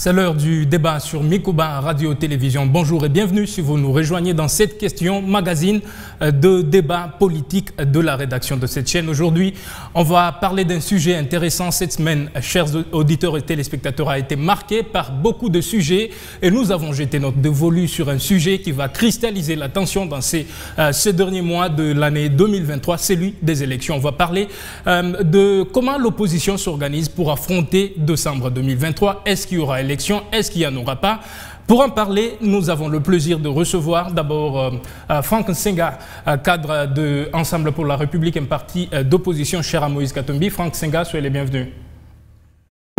C'est l'heure du débat sur Mikuba Radio-Télévision. Bonjour et bienvenue si vous nous rejoignez dans cette question magazine de débat politique de la rédaction de cette chaîne. Aujourd'hui, on va parler d'un sujet intéressant. Cette semaine, chers auditeurs et téléspectateurs, a été marquée par beaucoup de sujets et nous avons jeté notre dévolu sur un sujet qui va cristalliser l'attention dans ces derniers mois de l'année 2023, celui des élections. On va parler de comment l'opposition s'organise pour affronter décembre 2023. Est-ce qu'il y aura élection? Est-ce qu'il n'y en aura pas? Pour en parler, nous avons le plaisir de recevoir d'abord Franck Nsenga, cadre de Ensemble pour la République, un parti d'opposition cher à Moïse Katumbi. Franck Nsenga, soyez les bienvenus.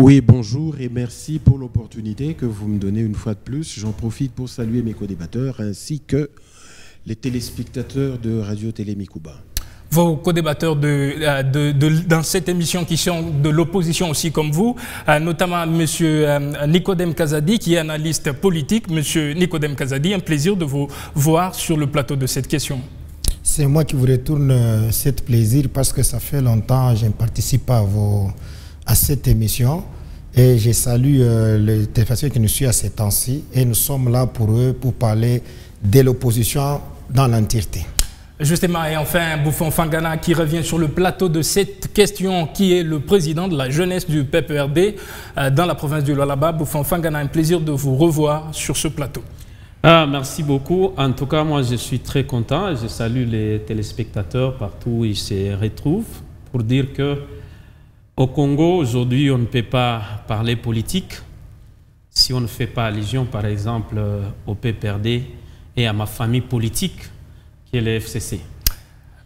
Oui, bonjour et merci pour l'opportunité que vous me donnez une fois de plus. J'en profite pour saluer mes co-débatteurs ainsi que les téléspectateurs de Radio-Télé Mikuba. Vos co-débatteurs dans cette émission qui sont de l'opposition aussi comme vous, notamment M. Nicodème Kazadi qui est analyste politique. M. Nicodème Kazadi, un plaisir de vous voir sur le plateau de cette question. C'est moi qui vous retourne cet plaisir parce que ça fait longtemps que je ne participe pas à cette émission et je salue les téléspectateurs qui nous suivent à ces temps-ci et nous sommes là pour eux pour parler de l'opposition dans l'entièreté. Justement, et enfin, Bouffon Fangana qui revient sur le plateau de cette question, qui est le président de la jeunesse du PPRD dans la province du Lualaba. Bouffon Fangana, un plaisir de vous revoir sur ce plateau. Merci beaucoup. En tout cas, moi, je suis très content. Je salue les téléspectateurs partout où ils se retrouvent pour dire que au Congo, aujourd'hui, on ne peut pas parler politique si on ne fait pas allusion, par exemple, au PPRD et à ma famille politique, qui est le FCC.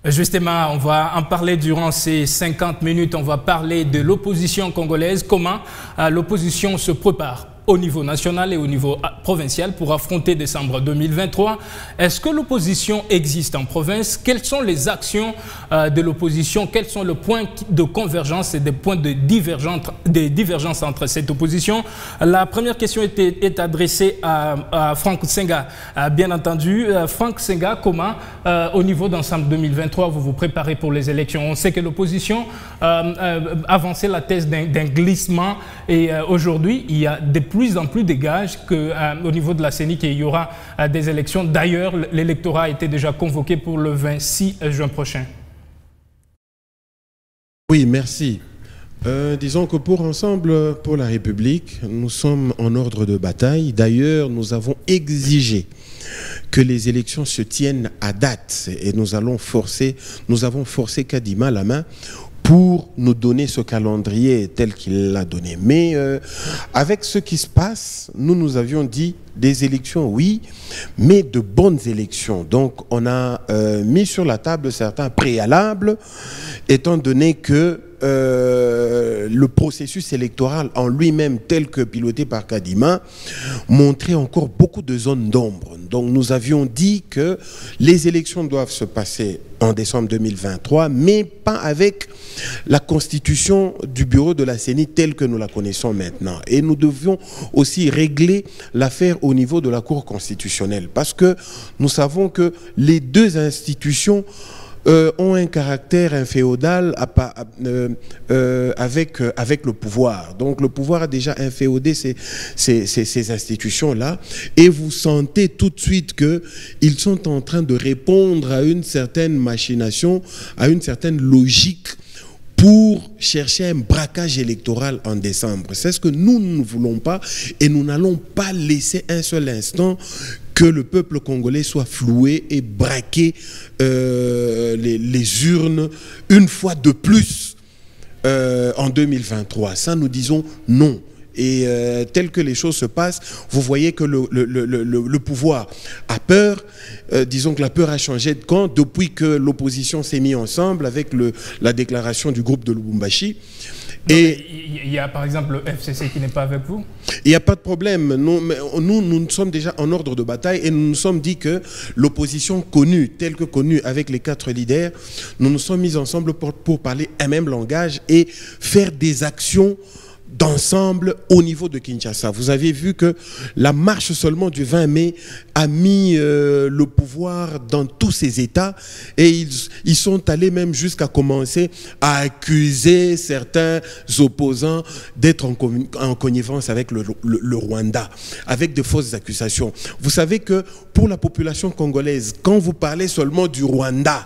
Justement, on va en parler durant ces 50 minutes. On va parler de l'opposition congolaise, comment l'opposition se prépare au niveau national et au niveau provincial pour affronter décembre 2023. Est-ce que l'opposition existe en province? Quelles sont les actions de l'opposition? Quels sont les points de convergence et des points de divergence entre cette opposition? La première question est adressée à Franck Nsenga. Bien entendu, Franck Nsenga, comment au niveau d'ensemble 2023 vous vous préparez pour les élections? On sait que l'opposition avançait la thèse d'un glissement et aujourd'hui il y a de plus en plus de gages qu'au niveau de la CENI qu'il y aura des élections. D'ailleurs, l'électorat a été déjà convoqué pour le 26 juin prochain. Oui, merci. Disons que pour Ensemble pour la République, nous sommes en ordre de bataille. D'ailleurs, nous avons exigé que les élections se tiennent à date et nous avons forcé Kadima la main pour nous donner ce calendrier tel qu'il l'a donné. Mais avec ce qui se passe, nous avions dit des élections, oui, mais de bonnes élections. Donc on a mis sur la table certains préalables, étant donné que le processus électoral en lui-même, tel que piloté par Kadima, montrait encore beaucoup de zones d'ombre. Donc nous avions dit que les élections doivent se passer en décembre 2023, mais pas avec la constitution du bureau de la CENI telle que nous la connaissons maintenant. Et nous devions aussi régler l'affaire au niveau de la Cour constitutionnelle, parce que nous savons que les deux institutions ont un caractère inféodal avec le pouvoir. Donc le pouvoir a déjà inféodé ces institutions-là et vous sentez tout de suite qu'ils sont en train de répondre à une certaine machination, à une certaine logique pour chercher un braquage électoral en décembre. C'est ce que nous ne voulons pas et nous n'allons pas laisser un seul instant que le peuple congolais soit floué et braqué les urnes une fois de plus en 2023. Ça, nous disons non. Et tel que les choses se passent, vous voyez que le pouvoir a peur. Disons que la peur a changé de camp depuis que l'opposition s'est mise ensemble avec la déclaration du groupe de Lubumbashi. Et il y a par exemple le FCC qui n'est pas avec vous? Il n'y a pas de problème. Nous sommes déjà en ordre de bataille et nous nous sommes dit que l'opposition connue, telle que connue avec les 4 leaders, nous nous sommes mis ensemble pour parler un même langage et faire des actions d'ensemble au niveau de Kinshasa. Vous avez vu que la marche seulement du 20 mai a mis le pouvoir dans tous ces États et ils sont allés même jusqu'à commencer à accuser certains opposants d'être en connivence avec le Rwanda, avec de fausses accusations. Vous savez que pour la population congolaise, quand vous parlez seulement du Rwanda,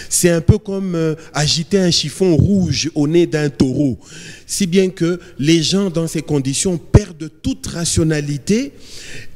c'est un peu comme agiter un chiffon rouge au nez d'un taureau. Si bien que les gens dans ces conditions perdent toute rationalité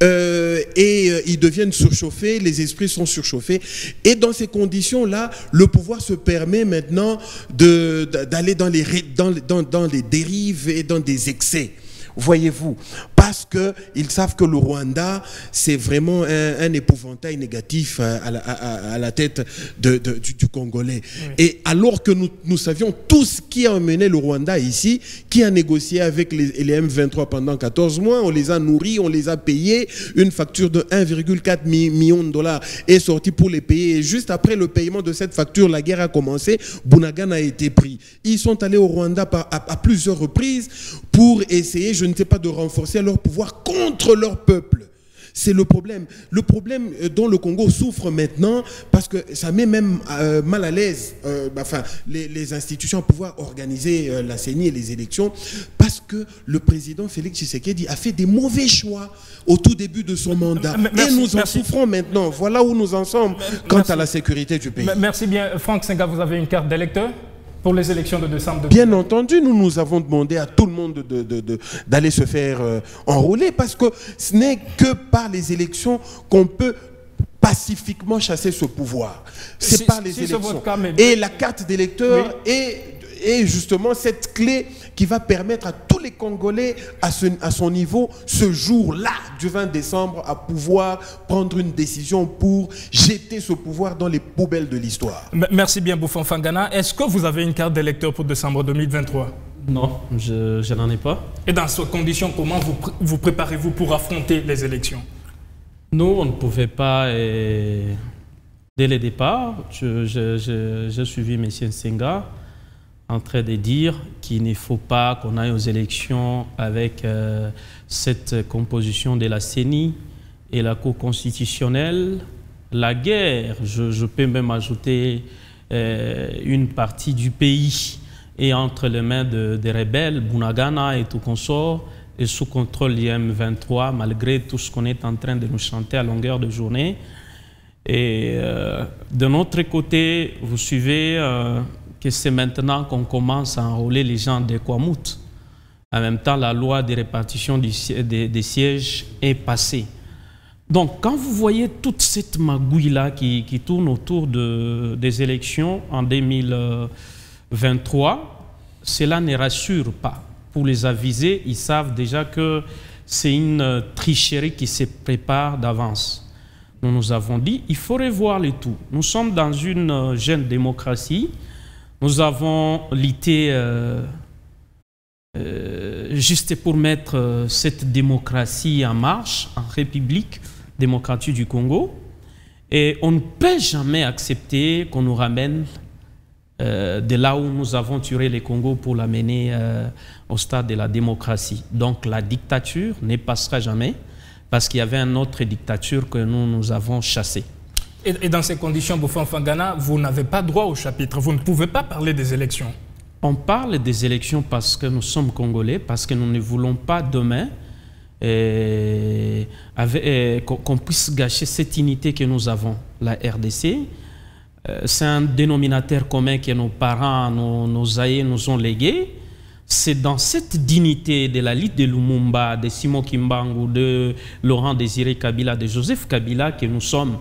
et ils deviennent surchauffés, les esprits sont surchauffés. Et dans ces conditions-là, le pouvoir se permet maintenant d'aller dans les dérives et dans des excès. Voyez-vous, parce qu'ils savent que le Rwanda, c'est vraiment un épouvantail négatif à la tête du Congolais. Oui. Et alors que nous savions tout ce qui a emmené le Rwanda ici, qui a négocié avec les M23 pendant 14 mois, on les a nourris, on les a payés, une facture de 1,4 million de dollars est sortie pour les payer. Et juste après le paiement de cette facture, la guerre a commencé, Bunagana a été pris. Ils sont allés au Rwanda à plusieurs reprises pour essayer, je ne sais pas, de renforcer leur pouvoir contre leur peuple. C'est le problème. Le problème dont le Congo souffre maintenant, parce que ça met même mal à l'aise les institutions à pouvoir organiser la CENI et les élections, parce que le président Félix Tshisekedi a fait des mauvais choix au tout début de son mandat. Et nous en souffrons maintenant. Voilà où nous en sommes quant à la sécurité du pays. Merci bien. Franck Senga, vous avez une carte d'électeur pour les élections de décembre 2020. Bien entendu, nous avons demandé à tout le monde d'aller se faire enrôler, parce que ce n'est que par les élections qu'on peut pacifiquement chasser ce pouvoir. C'est par les élections. Et la carte d'électeur est justement cette clé qui va permettre à tous les Congolais à son niveau, ce jour-là du 20 décembre, à pouvoir prendre une décision pour jeter ce pouvoir dans les poubelles de l'histoire. Merci bien, Bouffon Fangana. Est-ce que vous avez une carte d'électeur pour décembre 2023? Non, je n'en ai pas. Et dans ces conditions, comment vous préparez-vous pour affronter les élections? Nous, on ne pouvait pas, dès le départ, j'ai suivi M. Senga en train de dire qu'il ne faut pas qu'on aille aux élections avec cette composition de la CENI et la Cour constitutionnelle. La guerre, je peux même ajouter une partie du pays, est entre les mains des rebelles, Bunagana et tout consort, et sous contrôle du M23, malgré tout ce qu'on est en train de nous chanter à longueur de journée. Et de notre côté, vous suivez que c'est maintenant qu'on commence à enrôler les gens de Kwamut. En même temps, la loi de répartition des sièges est passée. Donc, quand vous voyez toute cette magouille-là qui tourne autour des élections en 2023, cela ne rassure pas. Pour les aviser, ils savent déjà que c'est une tricherie qui se prépare d'avance. Nous avons dit, il faut revoir le tout. Nous sommes dans une jeune démocratie. Nous avons lutté juste pour mettre cette démocratie en marche, en République démocratique du Congo. Et on ne peut jamais accepter qu'on nous ramène de là où nous avons tué le Congo pour l'amener au stade de la démocratie. Donc la dictature ne passera jamais, parce qu'il y avait une autre dictature que nous avons chassée. Et dans ces conditions, Bouffon Fangana, vous n'avez pas droit au chapitre. Vous ne pouvez pas parler des élections. On parle des élections parce que nous sommes Congolais, parce que nous ne voulons pas demain qu'on puisse gâcher cette unité que nous avons. La RDC, c'est un dénominateur commun que nos parents, nos aïeux nous ont légué. C'est dans cette dignité de la lutte de Lumumba, de Simon Kimbangu, de Laurent Désiré Kabila, de Joseph Kabila que nous sommes.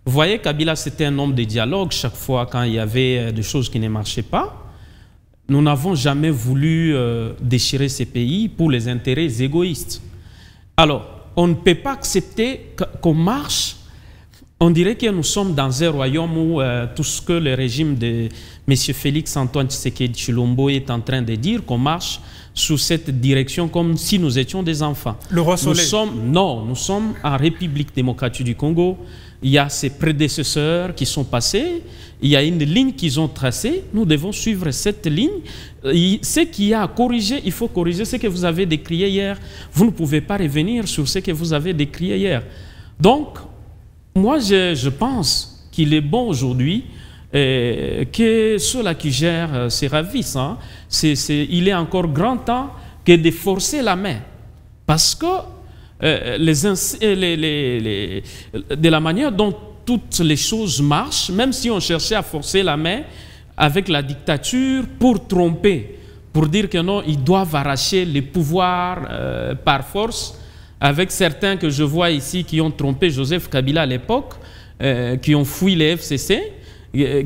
Vous voyez, Kabila, c'était un homme de dialogue chaque fois quand il y avait des choses qui ne marchaient pas. Nous n'avons jamais voulu déchirer ces pays pour les intérêts égoïstes. Alors, on ne peut pas accepter qu'on marche on dirait que nous sommes dans un royaume où tout ce que le régime de M. Félix Antoine Tshisekedi Tshilombo est en train de dire, qu'on marche sous cette direction comme si nous étions des enfants. Le roi Soleil. Nous sommes en République démocratique du Congo. Il y a ses prédécesseurs qui sont passés. Il y a une ligne qu'ils ont tracée. Nous devons suivre cette ligne. Ce qu'il y a à corriger, il faut corriger ce que vous avez décrié hier. Vous ne pouvez pas revenir sur ce que vous avez décrié hier. Donc, moi, je pense qu'il est bon aujourd'hui que ceux-là qui gèrent se ravissent. Hein. Il est encore grand temps que de forcer la main. Parce que de la manière dont toutes les choses marchent, même si on cherchait à forcer la main avec la dictature pour tromper, pour dire que non, ils doivent arracher les pouvoirs par force, avec certains que je vois ici qui ont trompé Joseph Kabila à l'époque, qui ont fui les FCC,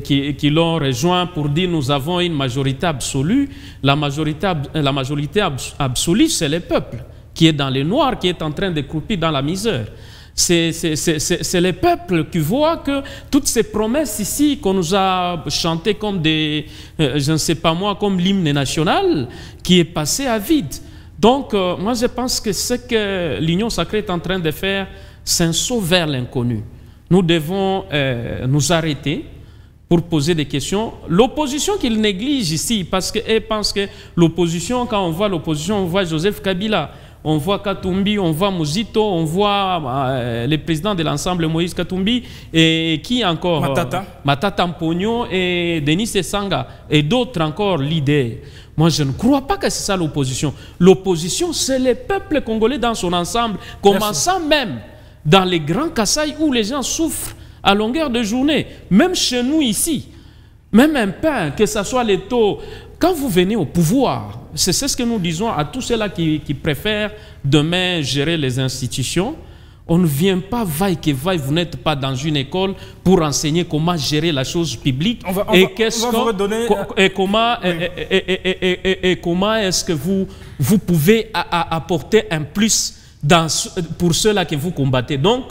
qui l'ont rejoint pour dire nous avons une majorité absolue. La majorité absolue, c'est le peuple qui est dans le noir, qui est en train de croupir dans la misère. C'est le peuple qui voit que toutes ces promesses ici qu'on nous a chantées comme des, je ne sais pas moi, comme l'hymne national, qui est passé à vide. Donc, moi je pense que ce que l'Union sacrée est en train de faire, c'est un saut vers l'inconnu. Nous devons nous arrêter pour poser des questions. L'opposition qu'il néglige ici, parce qu'elle pense que l'opposition, quand on voit l'opposition, on voit Joseph Kabila, on voit Katumbi, on voit Muzito, on voit le président de l'ensemble Moïse Katumbi, et qui encore Matata Mpogno et Denis Esanga, et d'autres encore leaders. Moi, je ne crois pas que c'est ça l'opposition. L'opposition, c'est le peuple congolais dans son ensemble, commençant même dans les grands Kasaï où les gens souffrent à longueur de journée. Même chez nous ici, même un pain, que ce soit les taux. Quand vous venez au pouvoir, c'est ce que nous disons à tous ceux-là qui préfèrent demain gérer les institutions. On ne vient pas vaille que vaille, vous n'êtes pas dans une école pour enseigner comment gérer la chose publique. Et comment est-ce que vous pouvez apporter un plus pour ceux-là que vous combattez. Donc,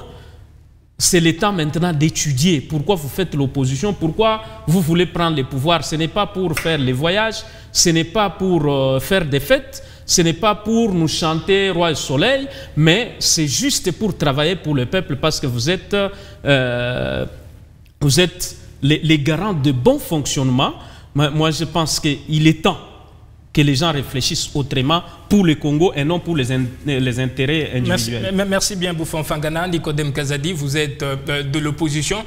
c'est le temps maintenant d'étudier pourquoi vous faites l'opposition, pourquoi vous voulez prendre le pouvoir. Ce n'est pas pour faire les voyages, ce n'est pas pour faire des fêtes, ce n'est pas pour nous chanter Roi et Soleil, mais c'est juste pour travailler pour le peuple, parce que vous êtes les garants de bon fonctionnement. Moi, je pense qu'il est temps que les gens réfléchissent autrement pour le Congo et non pour les intérêts individuels. Merci bien, Bouffon Fangana. Nicodème Kazadi, vous êtes de l'opposition.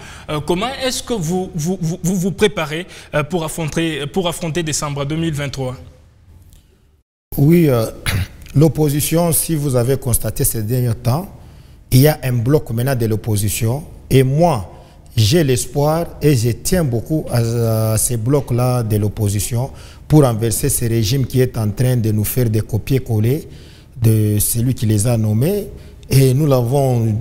Comment est-ce que vous préparez pour affronter décembre 2023? Oui, l'opposition, si vous avez constaté ces derniers temps, il y a un bloc maintenant de l'opposition. Et moi, j'ai l'espoir et je tiens beaucoup à ces blocs-là de l'opposition pour renverser ce régime qui est en train de nous faire des copier-coller de celui qui les a nommés. Et nous l'avons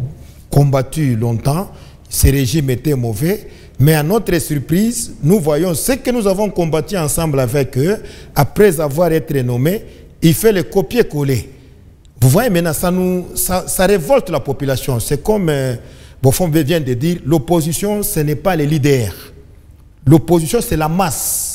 combattu longtemps. Ce régime était mauvais. Mais à notre surprise, nous voyons ce que nous avons combattu ensemble avec eux. Après avoir été nommés, il fait le copier-coller. Vous voyez maintenant, ça révolte la population. C'est comme Bouffon vient de dire, l'opposition, ce n'est pas les leaders. L'opposition, c'est la masse.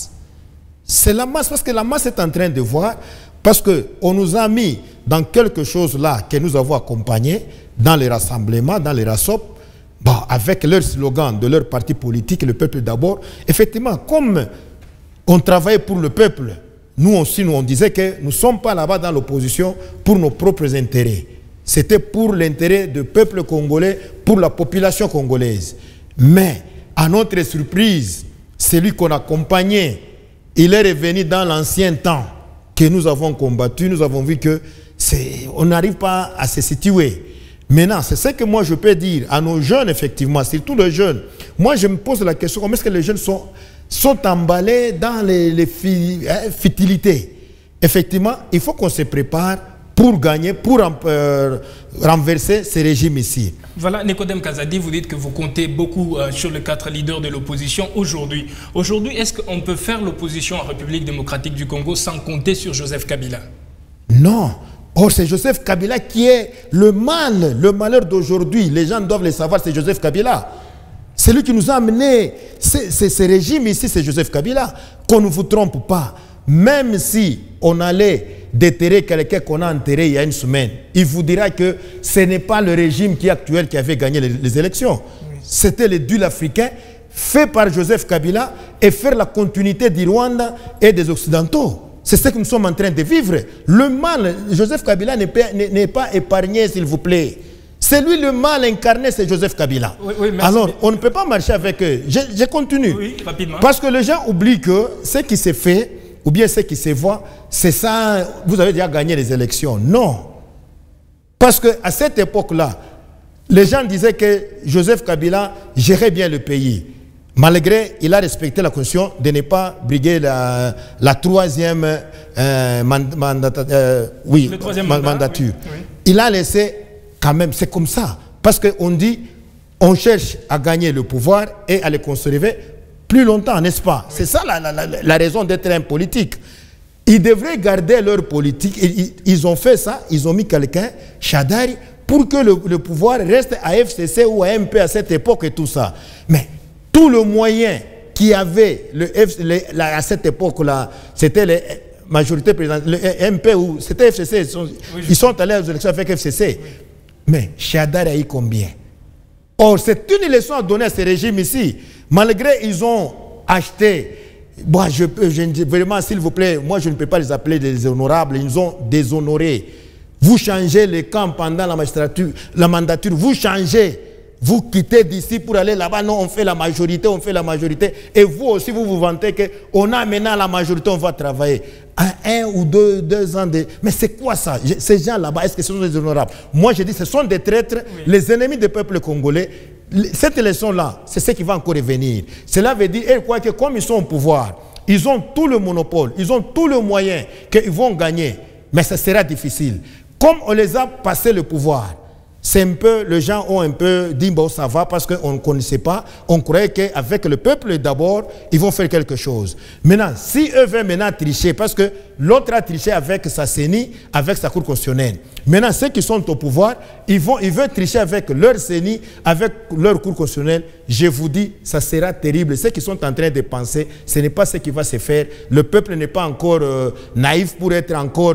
C'est la masse, parce que la masse est en train de voir, parce qu'on nous a mis dans quelque chose là que nous avons accompagné, dans les rassemblements, dans les RASOP, bon, avec leur slogan de leur parti politique, le peuple d'abord. Effectivement, comme on travaillait pour le peuple, nous aussi, on disait que nous ne sommes pas là-bas dans l'opposition pour nos propres intérêts. C'était pour l'intérêt du peuple congolais, pour la population congolaise. Mais, à notre surprise, celui qu'on accompagnait, il est revenu dans l'ancien temps que nous avons combattu. Nous avons vu que on n'arrive pas à se situer. Maintenant, c'est ce que moi je peux dire à nos jeunes, effectivement, surtout les jeunes. Moi, je me pose la question, comment est-ce que les jeunes sont emballés dans les futilités? Effectivement, il faut qu'on se prépare pour gagner, pour renverser ce régime ici. Voilà, Nicodème Kazadi, vous dites que vous comptez beaucoup sur les 4 leaders de l'opposition aujourd'hui. Aujourd'hui, est-ce qu'on peut faire l'opposition en République démocratique du Congo sans compter sur Joseph Kabila? Non. Or, c'est Joseph Kabila qui est le mal, le malheur d'aujourd'hui. Les gens doivent le savoir, c'est Joseph Kabila. Celui qui nous a amené ce régime ici, c'est Joseph Kabila. Qu'on ne vous trompe pas. Même si on allait déterrer quelqu'un qu'on a enterré il y a une semaine, il vous dira que ce n'est pas le régime qui est actuel qui avait gagné les élections. Oui. C'était le deal africain fait par Joseph Kabila et faire la continuité du Rwanda et des Occidentaux. C'est ce que nous sommes en train de vivre. Le mal, Joseph Kabila n'est pas épargné, s'il vous plaît. C'est lui le mal incarné, c'est Joseph Kabila. Oui, alors, on ne peut pas marcher avec eux. Je continue. Oui, rapidement. Parce que les gens oublient que ce qui s'est fait, ou bien ce qui se voit, c'est ça, vous avez déjà gagné les élections. Non. Parce qu'à cette époque-là, les gens disaient que Joseph Kabila gérait bien le pays. Malgré, il a respecté la constitution de ne pas briguer la troisième mandature. Oui. Oui. Il a laissé... Quand même, c'est comme ça. Parce qu'on dit, on cherche à gagner le pouvoir et à le conserver plus longtemps, n'est-ce pas? Oui. C'est ça la raison d'être un politique. Ils devraient garder leur politique. Ils ont fait ça, ils ont mis quelqu'un, Chadari, pour que le pouvoir reste à FCC ou à MP à cette époque et tout ça. Mais tout le moyen qu'il y avait à cette époque-là, c'était les majorités présidentielles, le MP ou c'était FCC, ils sont allés aux élections avec FCC. Oui. Mais Chadari a eu combien? Or, c'est une leçon à donner à ce régime ici. Malgré ils ont acheté, bon, vraiment, s'il vous plaît, moi je ne peux pas les appeler des honorables, ils nous ont déshonorés. Vous changez les camps pendant la mandature, vous changez, vous quittez d'ici pour aller là-bas. Non, on fait la majorité, Et vous aussi, vous vous vantez qu'on a maintenant la majorité, on va travailler. Un ou deux ans de... Mais c'est quoi ça? Ces gens là-bas, est-ce que ce sont des honorables? Moi, je dis, ce sont des traîtres, oui. Les ennemis du peuple congolais. Cette élection-là, c'est ce qui va encore revenir. Cela veut dire, que comme ils sont au pouvoir, ils ont tout le monopole, ils ont tout le moyen qu'ils vont gagner. Mais ça sera difficile. Comme on les a passé le pouvoir, c'est un peu, les gens ont un peu dit, bon, ça va, parce qu'on ne connaissait pas. On croyait qu'avec le peuple d'abord, ils vont faire quelque chose. Maintenant, si eux veulent maintenant tricher, parce que l'autre a triché avec sa CENI, avec sa Cour constitutionnelle. Maintenant, ceux qui sont au pouvoir, ils veulent tricher avec leur CENI, avec leur Cour constitutionnelle. Je vous dis, ça sera terrible. Ceux qui sont en train de penser, ce n'est pas ce qui va se faire. Le peuple n'est pas encore naïf pour être encore...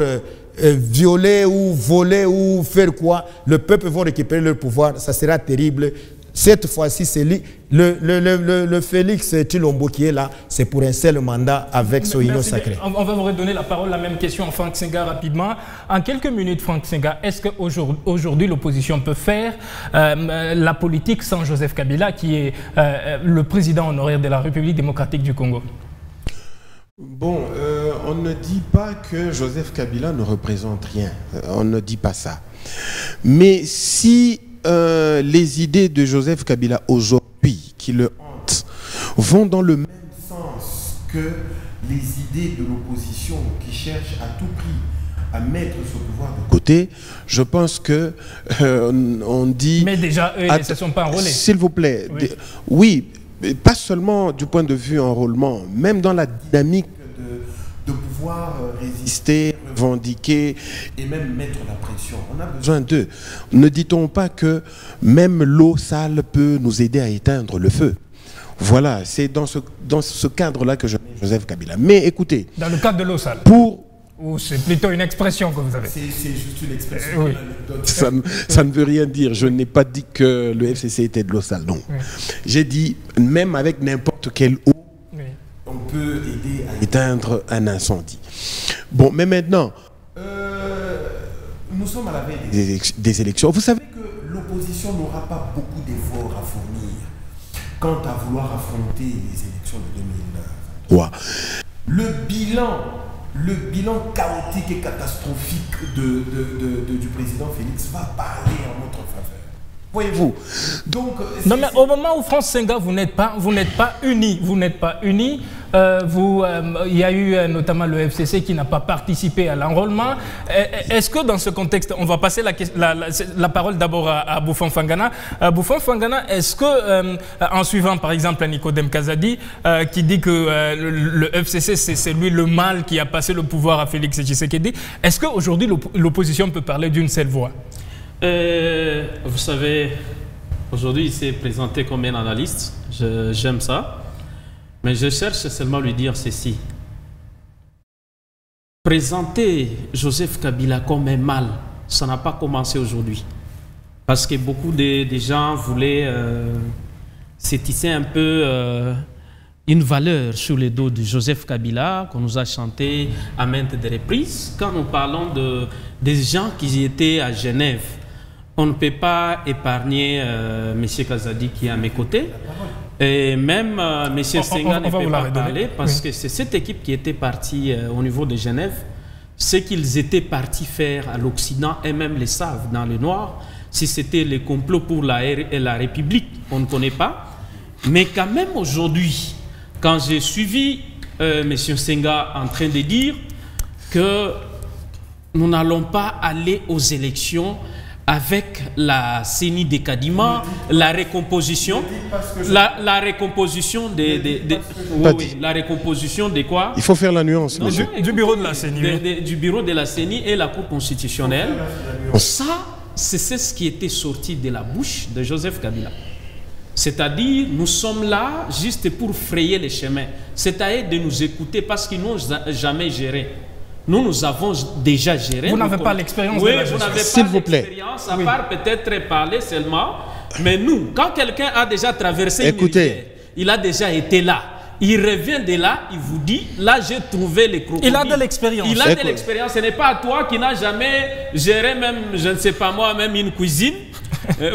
violer ou voler ou faire quoi, le peuple va récupérer leur pouvoir, ça sera terrible. Cette fois-ci, c'est le Félix Tshilombo qui est là, c'est pour un seul mandat avec son union sacrée. On va vous redonner la parole, la même question à Franck Senga rapidement. En quelques minutes, Franck Senga, est-ce qu'aujourd'hui l'opposition peut faire la politique sans Joseph Kabila, qui est le président honoraire de la République démocratique du Congo? Bon, on ne dit pas que Joseph Kabila ne représente rien. On ne dit pas ça. Mais si les idées de Joseph Kabila aujourd'hui, qui le hantent, vont dans le même sens que les idées de l'opposition qui cherche à tout prix à mettre ce pouvoir de côté, je pense que on dit... Mais déjà, eux, ils ne se sont pas enrôlés. S'il vous plaît, oui. Pas seulement du point de vue enrôlement, même dans la dynamique de pouvoir résister, revendiquer et même mettre la pression. On a besoin d'eux. Ne dit-on pas que même l'eau sale peut nous aider à éteindre le feu? Voilà, c'est dans ce cadre-là que je mets Joseph Kabila. Mais écoutez... Dans le cadre de l'eau sale? Ou c'est plutôt une expression que vous avez? C'est juste une expression. Oui. Ça ne veut rien dire. Je n'ai pas dit que le FCC était de l'eau sale, non. Oui. J'ai dit, même avec n'importe quelle eau, oui, on peut aider à éteindre un incendie. Bon, mais maintenant, nous sommes à la veille des élections. Vous savez que l'opposition n'aura pas beaucoup d'efforts à fournir quant à vouloir affronter les élections de 2023. Le bilan chaotique et catastrophique du président Félix va parler en notre faveur. Voyez-vous. Donc, non, mais au moment où France Senga, vous n'êtes pas unis. Vous n'êtes pas unis. Il y a eu notamment le FCC qui n'a pas participé à l'enrôlement. Est-ce que dans ce contexte, on va passer la parole d'abord à Bouffon Fangana. Bouffon Fangana, est-ce que, en suivant par exemple Nicodème Kazadi, qui dit que le FCC c'est lui le mal qui a passé le pouvoir à Félix Tshisekedi, est-ce qu'aujourd'hui l'opposition peut parler d'une seule voix? Vous savez, Aujourd'hui, il s'est présenté comme un analyste. J'aime ça. Mais je cherche seulement à lui dire ceci. Présenter Joseph Kabila comme un mal, ça n'a pas commencé aujourd'hui. Parce que beaucoup de gens voulaient s'étisser un peu une valeur sur le dos de Joseph Kabila, qu'on nous a chanté à maintes reprises. Quand nous parlons des gens qui étaient à Genève, on ne peut pas épargner M. Kazadi qui est à mes côtés. Et même M. Senga ne peut pas parler parce que c'est cette équipe qui était partie au niveau de Genève. Ce qu'ils étaient partis faire à l'Occident, et même les savent dans le noir, si c'était le complot pour la République, on ne connaît pas. Mais quand même aujourd'hui, quand j'ai suivi M. Senga en train de dire que nous n'allons pas aller aux élections avec la CENI de Kadima, la recomposition, la recomposition la recomposition de quoi? Il faut faire la nuance. Non, du bureau de la CENI. Du bureau de la CENI et la Cour constitutionnelle. Ça, c'est ce qui était sorti de la bouche de Joseph Kabila. C'est-à-dire, nous sommes là juste pour frayer les chemins. C'est à eux de nous écouter parce qu'ils n'ont jamais géré. Nous avons déjà géré. Vous n'avez pas l'expérience de la gestion. Oui, vous n'avez pas l'expérience, à part peut-être parler seulement. Mais nous, quand quelqu'un a déjà traversé une rivière, il a déjà été là. Il revient de là, il vous dit, là j'ai trouvé les crocodiles. Il a de l'expérience. Il a de l'expérience. Ce n'est pas à toi qui n'as jamais géré même, je ne sais pas moi, même une cuisine,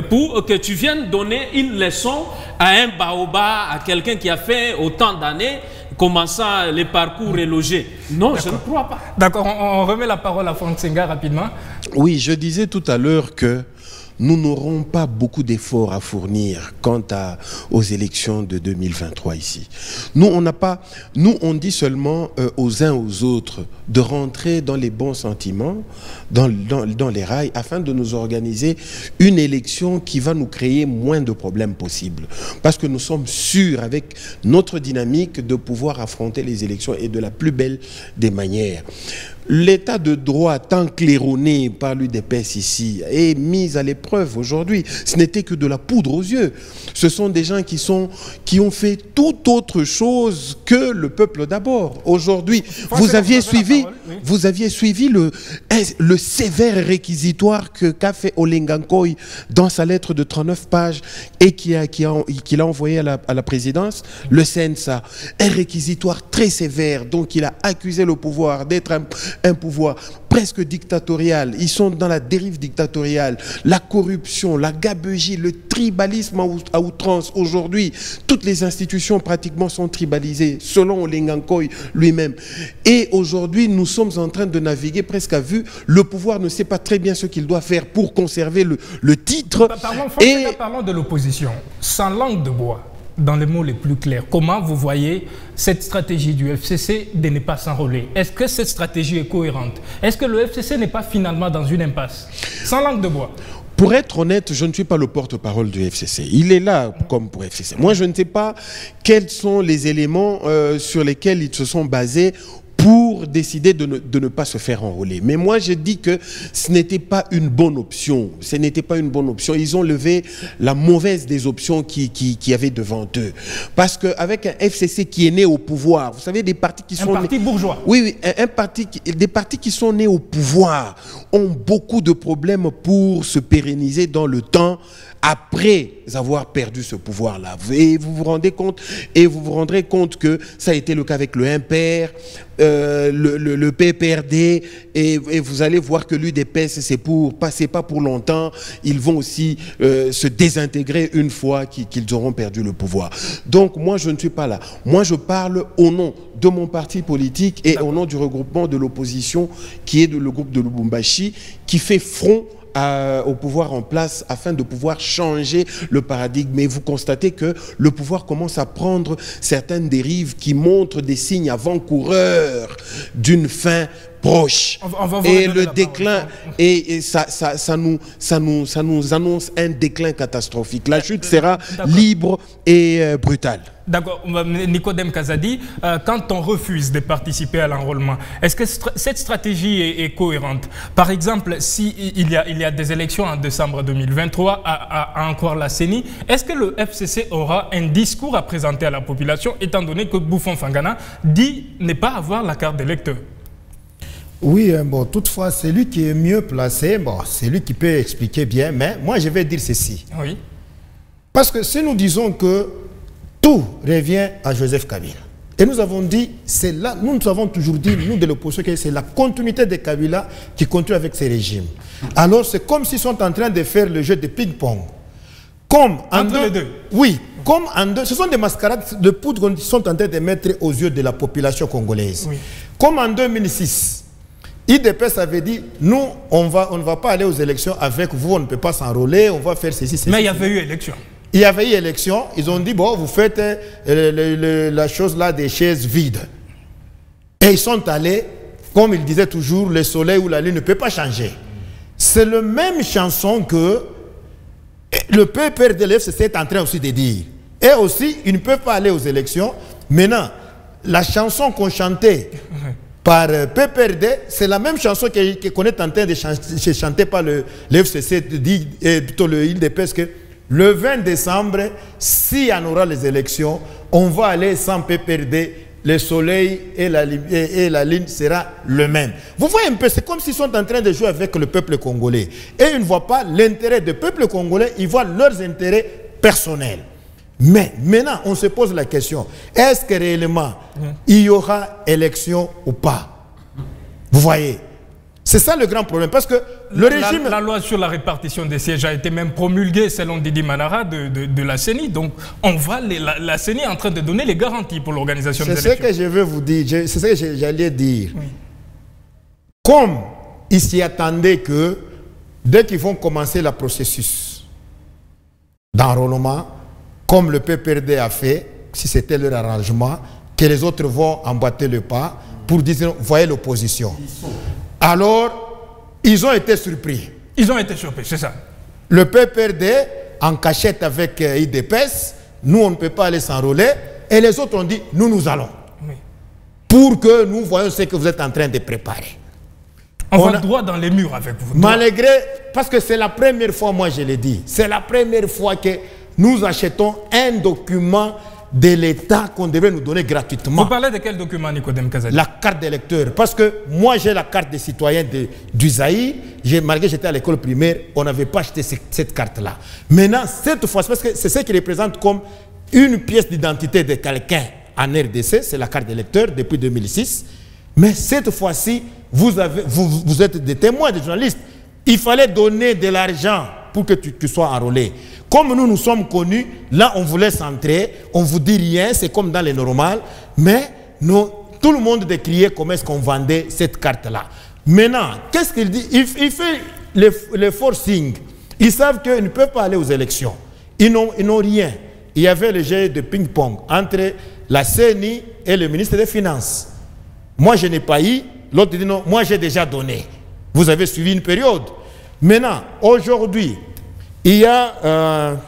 pour que tu viennes donner une leçon à un baoba, à quelqu'un qui a fait autant d'années, commençant les parcours relogés. Non, je ne crois pas. D'accord, on remet la parole à Franck Senga rapidement. Oui, je disais tout à l'heure que nous n'aurons pas beaucoup d'efforts à fournir quant aux élections de 2023 ici. Nous, on dit seulement aux uns aux autres de rentrer dans les bons sentiments, dans les rails, afin de nous organiser une élection qui va nous créer moins de problèmes possibles. Parce que nous sommes sûrs, avec notre dynamique, de pouvoir affronter les élections et de la plus belle des manières. L'état de droit tant claironné par l'UDPS ici est mis à l'épreuve aujourd'hui. Ce n'était que de la poudre aux yeux. Ce sont des gens qui ont fait tout autre chose que le peuple d'abord. Aujourd'hui, vous aviez suivi le sévère réquisitoire qu'a fait Olengankoy dans sa lettre de 39 pages et qu'il a envoyé à la présidence, le CNSA. Un réquisitoire très sévère, donc il a accusé le pouvoir d'être un pouvoir presque dictatorial. Ils sont dans la dérive dictatoriale, la corruption, la gabegie, le tribalisme à outrance. Aujourd'hui, toutes les institutions pratiquement sont tribalisées, selon Olengankoy lui-même. Et aujourd'hui, nous sommes en train de naviguer presque à vue. Le pouvoir ne sait pas très bien ce qu'il doit faire pour conserver le titre. Parlons de l'opposition. Sans langue de bois, dans les mots les plus clairs, comment vous voyez cette stratégie du FCC de ne pas s'enrôler? Est-ce que cette stratégie est cohérente? Est-ce que le FCC n'est pas finalement dans une impasse? Sans langue de bois. Pour être honnête, je ne suis pas le porte-parole du FCC. Il est là comme pour FCC. Moi, je ne sais pas quels sont les éléments sur lesquels ils se sont basés pour décider de ne pas se faire enrôler. Mais moi, je dis que ce n'était pas une bonne option. Ce n'était pas une bonne option. Ils ont levé la mauvaise des options qui y avait devant eux. Parce qu'avec un FCC qui est né au pouvoir, vous savez, des partis qui sont... Un parti bourgeois. Oui, des partis qui sont nés au pouvoir ont beaucoup de problèmes pour se pérenniser dans le temps après avoir perdu ce pouvoir-là. Et vous vous rendez compte, et vous vous rendrez compte que ça a été le cas avec le MPR, le PPRD, et vous allez voir que l'UDPS, c'est pas pour longtemps. Ils vont aussi se désintégrer une fois qu'ils auront perdu le pouvoir. Donc moi, je ne suis pas là. Moi, je parle au nom de mon parti politique et au nom du regroupement de l'opposition, qui est le groupe de Lubumbashi, qui fait front au pouvoir en place afin de pouvoir changer le paradigme. Mais vous constatez que le pouvoir commence à prendre certaines dérives qui montrent des signes avant-coureurs d'une fin proche. Et le déclin, et ça nous annonce un déclin catastrophique. La chute sera libre et brutale. D'accord, Nicodème Kazadi, quand on refuse de participer à l'enrôlement, est-ce que cette stratégie est cohérente? Par exemple, s'il y a des élections en décembre 2023 à encore la CENI, est-ce que le FCC aura un discours à présenter à la population, étant donné que Bouffon Fangana dit ne pas avoir la carte d'électeur? Oui, bon, toutefois, c'est lui qui est mieux placé, bon, c'est lui qui peut expliquer bien, mais moi je vais dire ceci. Oui. Parce que si nous disons que tout revient à Joseph Kabila, et nous avons dit, c'est là, nous avons toujours dit, nous de l'opposition, que c'est la continuité de Kabila qui continue avec ces régimes. Alors c'est comme s'ils sont en train de faire le jeu de ping-pong. Comme entre les deux. Oui, comme en deux. Ce sont des mascarades de poudre qu'ils sont en train de mettre aux yeux de la population congolaise. Oui. Comme en 2006, IDPS avait dit, nous, on ne va pas aller aux élections avec vous, on ne peut pas s'enrôler, on va faire ceci, ceci. Mais il y avait eu élection. Il y avait eu élection, ils ont dit, bon, vous faites la chose là des chaises vides. Et ils sont allés, comme ils disaient toujours, le soleil ou la lune ne peut pas changer. C'est la même chanson que le PPR de l'FCC est en train aussi de dire. Et aussi, ils ne peuvent pas aller aux élections. Maintenant, la chanson qu'on chantait par PPRD, c'est la même chanson qu'on est en train de chanter par le FCC, plutôt le IDPS, que le 20 décembre, si on aura les élections, on va aller sans PPRD, le soleil et la ligne sera le même. Vous voyez un peu, c'est comme s'ils sont en train de jouer avec le peuple congolais. Et ils ne voient pas l'intérêt du peuple congolais, ils voient leurs intérêts personnels. Mais maintenant, on se pose la question, est-ce que réellement il y aura élection ou pas? Vous voyez? C'est ça le grand problème, parce que le régime... La loi sur la répartition des sièges a été même promulguée, selon Didi Manara, de la CENI. Donc, on va la CENI est en train de donner les garanties pour l'organisation des élections. C'est ce que je veux vous dire, c'est ce que j'allais dire. Oui. Comme ils s'y attendaient que, dès qu'ils vont commencer le processus d'enrôlement, comme le PPRD a fait, si c'était leur arrangement, que les autres vont emboîter le pas pour dire, voyez l'opposition. Alors, ils ont été surpris. Ils ont été surpris, c'est ça. Le PPRD, en cachette avec IDPS, nous, on ne peut pas aller s'enrôler. Et les autres ont dit, nous allons. Oui. Pour que nous voyons ce que vous êtes en train de préparer. On va droit dans les murs avec vous. Malgré, parce que c'est la première fois, moi je l'ai dit, c'est la première fois que nous achetons un document de l'État qu'on devrait nous donner gratuitement. Vous parlez de quel document, Nicodème Kazadi? La carte d'électeur. Parce que moi, j'ai la carte des citoyens du Zaïre. Malgré que j'étais à l'école primaire, on n'avait pas acheté cette carte-là. Maintenant, cette fois, parce que c'est ce qui représente comme une pièce d'identité de quelqu'un en RDC, c'est la carte d'électeur depuis 2006. Mais cette fois-ci, vous êtes des témoins, des journalistes. Il fallait donner de l'argent pour que tu sois enrôlé. Comme nous sommes connus, là on vous laisse entrer, on vous dit rien, c'est comme dans les normales, mais tout le monde décriait comment est-ce qu'on vendait cette carte-là. Maintenant, qu'est-ce qu'il dit? Il fait le forcing. Ils savent qu'ils ne peuvent pas aller aux élections. Ils n'ont rien. Il y avait le jeu de ping-pong entre la CENI et le ministre des Finances. Moi je n'ai pas eu, l'autre dit non, moi j'ai déjà donné. Vous avez suivi une période. Maintenant, aujourd'hui, il y a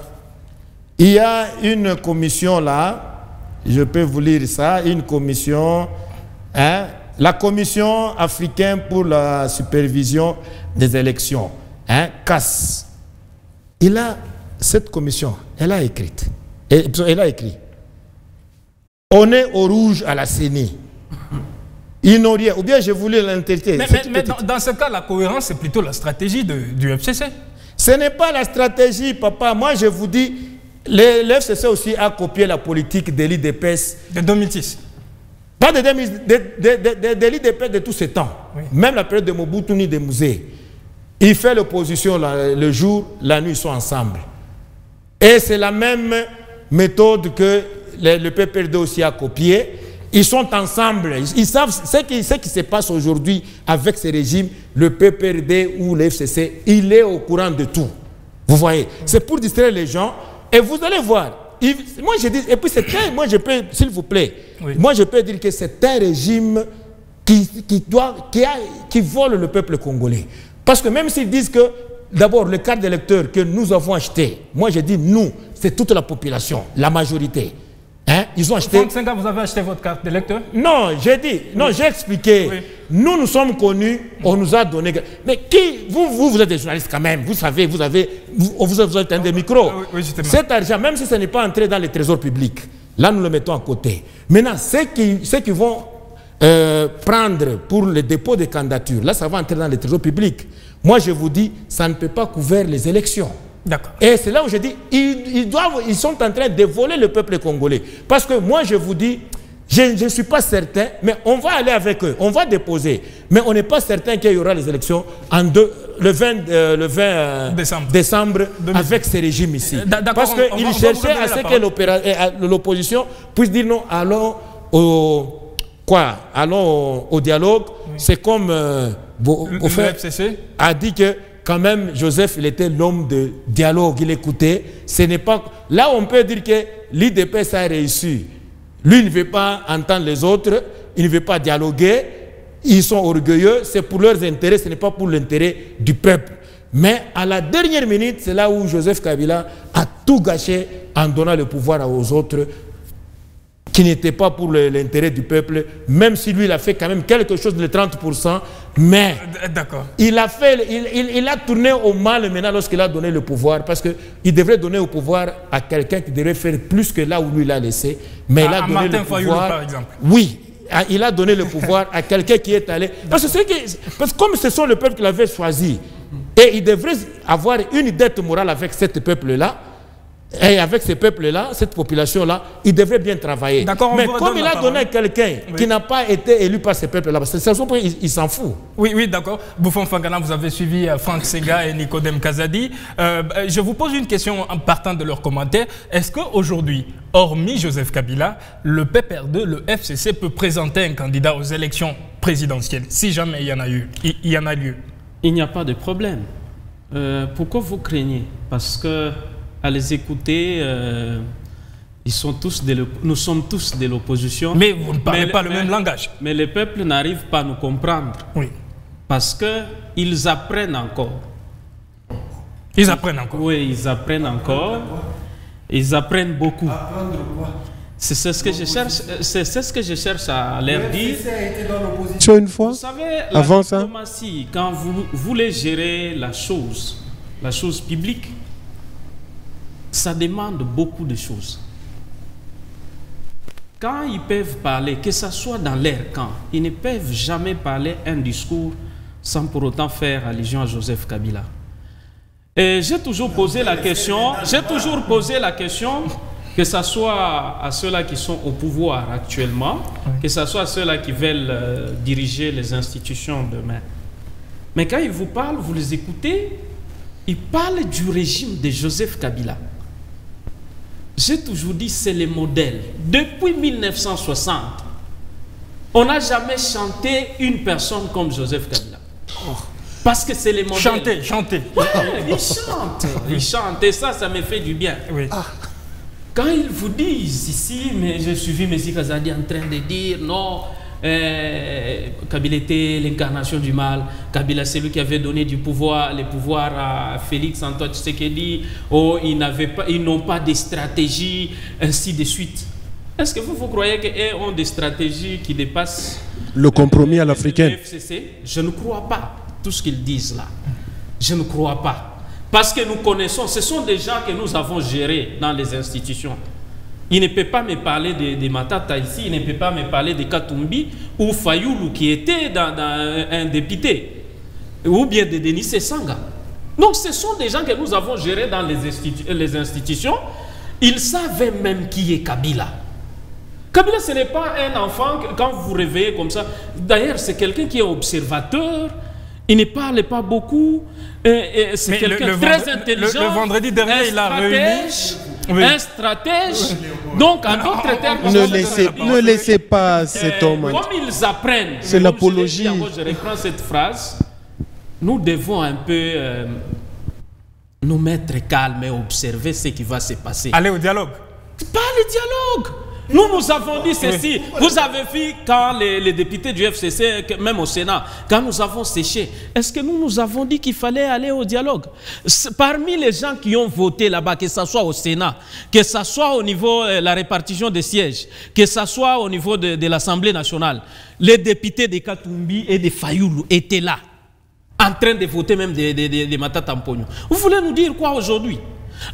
une commission là, je peux vous lire ça, une commission, la commission africaine pour la supervision des élections, CAS. Cette commission, elle a écrit, on est au rouge à la CENI. Ils n'ont rien, ou bien je voulais l'interpréter. Mais dans ce cas, la cohérence, c'est plutôt la stratégie du FCC. Ce n'est pas la stratégie, papa. Moi, je vous dis, le FCC aussi a copié la politique de l'IDPS. De 2006. Pas de l'IDPS de tous ces temps. Oui. Même la période de Mobutu ni de Musée. Il fait l'opposition le jour, la nuit, ils sont ensemble. Et c'est la même méthode que le PPRD aussi a copié. Ils sont ensemble. Ils savent ce qui se passe aujourd'hui avec ces régimes. Le PPRD ou le FCC, il est au courant de tout. Vous voyez? C'est pour distraire les gens. Et vous allez voir. Moi, je dis, et puis moi, je peux, s'il vous plaît, oui. Moi, je peux dire que c'est un régime qui vole le peuple congolais. Parce que même s'ils disent que, d'abord, le carte d'électeur que nous avons acheté, moi, je dis nous, c'est toute la population, la majorité. Hein? Ils ont acheté... 35 ans, vous avez acheté votre carte d'électeur? Non, j'ai dit, non, j'ai expliqué. Oui. Nous sommes connus, on nous a donné... Mais qui... Vous êtes des journalistes quand même, vous savez, vous avez un des micros. Oui, justement. Cet argent, même si ce n'est pas entré dans les trésors publics, là nous le mettons à côté. Maintenant, ceux qui vont prendre pour le dépôt des candidatures, là ça va entrer dans les trésors publics. Moi je vous dis, ça ne peut pas couvrir les élections. D'accord. Et c'est là où je dis, ils sont en train de voler le peuple congolais. Parce que moi je vous dis, je ne suis pas certain, mais on va aller avec eux, on va déposer. Mais on n'est pas certain qu'il y aura les élections le 20 décembre avec ce régime ici. Parce qu'ils cherchaient à ce que l'opposition puisse dire non, allons au dialogue. Oui. C'est comme le FCC a dit que quand même Joseph il était l'homme de dialogue, il écoutait. Ce n'est pas là on peut dire que l'IDPS a réussi. Lui il ne veut pas entendre les autres, il ne veut pas dialoguer. Ils sont orgueilleux, c'est pour leurs intérêts, ce n'est pas pour l'intérêt du peuple. Mais à la dernière minute, c'est là où Joseph Kabila a tout gâché en donnant le pouvoir aux autres qui n'étaient pas pour l'intérêt du peuple, même si lui, il a fait quand même quelque chose de 30%, mais il a tourné au mal maintenant lorsqu'il a donné le pouvoir, parce qu'il devrait donner le pouvoir à quelqu'un qui devrait faire plus que là où lui l'a laissé. Mais il a donné le pouvoir, par exemple. Oui, il a donné le pouvoir à quelqu'un qui est allé... Parce que comme ce sont le peuple qui l'avait choisi, et il devrait avoir une dette morale avec ce peuple-là, et avec ce peuple-là, cette population-là, il devrait bien travailler. Mais comme il a donné à quelqu'un qui n'a pas été élu par ce peuple-là, parce que il s'en fout. Oui, d'accord. Bouffon Fangana, vous avez suivi Franck Sega et Nicodème Kazadi. Je vous pose une question en partant de leurs commentaires. Est-ce qu'aujourd'hui, hormis Joseph Kabila, le PPR2, le FCC peut présenter un candidat aux élections présidentielles, si jamais il y en a lieu? Il n'y a pas de problème. Pourquoi vous craignez? Parce que à les écouter, nous sommes tous de l'opposition. Mais vous ne parlez pas le même langage. Mais le peuple n'arrive pas à nous comprendre. Oui. Parce qu'ils apprennent encore. Ils apprennent encore? Oui, ils apprennent encore. Ils apprennent beaucoup. Apprendre quoi? C'est ce que je cherche. C'est ce que je cherche à leur dire. Une fois. Vous savez, avant la ça, diplomatie, quand vous voulez gérer la chose publique, ça demande beaucoup de choses. Quand ils peuvent parler, que ce soit dans leur camp, ils ne peuvent jamais parler un discours sans pour autant faire allusion à Joseph Kabila. Et j'ai toujours posé la question, que ce soit à ceux-là qui sont au pouvoir actuellement, que ce soit à ceux-là qui veulent diriger les institutions demain. Mais quand ils vous parlent, vous les écoutez, ils parlent du régime de Joseph Kabila. J'ai toujours dit c'est le modèle. Depuis 1960, on n'a jamais chanté une personne comme Joseph Kabila. Parce que c'est le modèle. Chanter. Ouais, il chante. Et ça me fait du bien. Oui. Quand ils vous disent ici, mais j'ai suivi M. Kazadi en train de dire non, Kabila était l'incarnation du mal. Kabila, c'est lui qui avait donné le pouvoir à Félix Antoine Tshisekedi. Oh, ils n'ont pas de stratégie, ainsi de suite. Est-ce que vous croyez qu'ils ont des stratégies qui dépassent le compromis à l'africaine? Je ne crois pas tout ce qu'ils disent là. Je ne crois pas. Parce que nous connaissons, ce sont des gens que nous avons gérés dans les institutions. Il ne peut pas me parler de Matata ici, il ne peut pas me parler de Katumbi ou Fayoulou qui était dans un député, ou bien de Denis Sessanga. Donc ce sont des gens que nous avons gérés dans les institutions. Ils savaient même qui est Kabila. Kabila, ce n'est pas un enfant, quand vous vous réveillez comme ça. D'ailleurs, c'est quelqu'un qui est observateur, il ne parle pas beaucoup, c'est quelqu'un de très intelligent. Le vendredi dernier, il a réuni... Un stratège. Donc, en d'autres termes, ne laissez pas cet homme. Comme ils apprennent, c'est l'apologie. Je reprends cette phrase. Nous devons un peu nous mettre calmes et observer ce qui va se passer. Aller au dialogue. Pas le dialogue. Nous avons dit ceci. Vous avez vu quand les députés du FCC, même au Sénat, quand nous avons séché, est-ce que nous avons dit qu'il fallait aller au dialogue? Parmi les gens qui ont voté là-bas, que ce soit au Sénat, que ce soit au niveau de la répartition des sièges, que ce soit au niveau de l'Assemblée nationale, les députés de Katumbi et de Fayoulou étaient là, en train de voter même des Matata Mpogno. Vous voulez nous dire quoi aujourd'hui?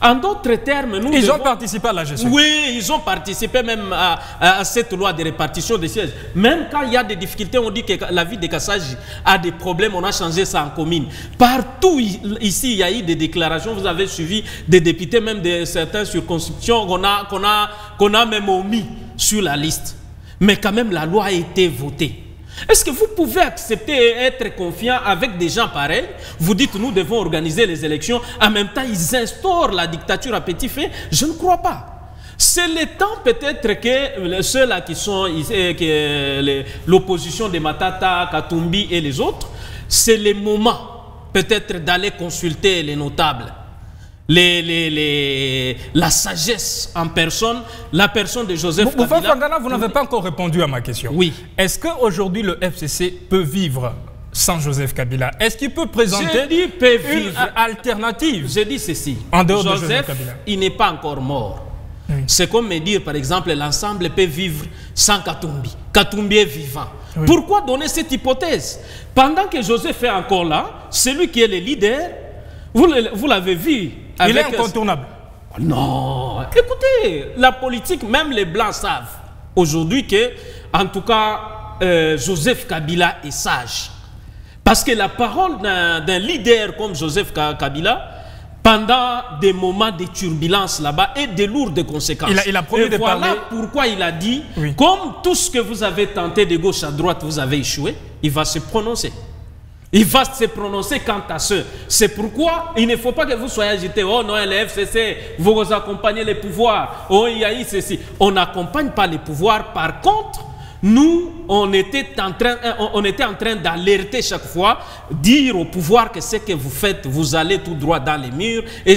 En d'autres termes, ils ont participé à la gestion. Oui, ils ont participé même à cette loi de répartition des sièges. Même quand il y a des difficultés, on dit que la ville de Kassaji a des problèmes, on a changé ça en commune. Partout ici, il y a eu des déclarations, vous avez suivi des députés, même de certaines circonscriptions qu'on a même omis sur la liste. Mais quand même, la loi a été votée. Est-ce que vous pouvez accepter et être confiant avec des gens pareils? Vous dites nous devons organiser les élections, en même temps ils instaurent la dictature à petit feu? Je ne crois pas. C'est le temps peut-être que ceux-là qui sont l'opposition de Matata, Katumbi et les autres, c'est le moment peut-être d'aller consulter les notables. La sagesse en personne, la personne de Joseph Kabila. Vous n'avez pas encore répondu à ma question. Oui. Est-ce qu'aujourd'hui le FCC peut vivre sans Joseph Kabila? Est-ce qu'il peut présenter une alternative? Je dis ceci. En dehors de Joseph Kabila, il n'est pas encore mort. Oui. C'est comme me dire, par exemple, l'ensemble peut vivre sans Katumbi. Katumbi est vivant. Oui. Pourquoi donner cette hypothèse? Pendant que Joseph est encore là, celui qui est le leader, vous l'avez vu. Il est incontournable. Non. Écoutez, la politique, même les Blancs savent aujourd'hui que, en tout cas, Joseph Kabila est sage. Parce que la parole d'un leader comme Joseph Kabila, pendant des moments de turbulence là-bas, est de lourdes conséquences. Il a promis de parler. Voilà pourquoi il a dit, comme tout ce que vous avez tenté de gauche à droite, vous avez échoué, il va se prononcer. Il va se prononcer quant à ce. C'est pourquoi il ne faut pas que vous soyez agité. Oh non, le FCC, vous accompagnez les pouvoirs. Oh, il y a eu ceci. On n'accompagne pas les pouvoirs. Par contre, nous, on était en train d'alerter chaque fois, dire au pouvoir que ce que vous faites, vous allez tout droit dans les murs et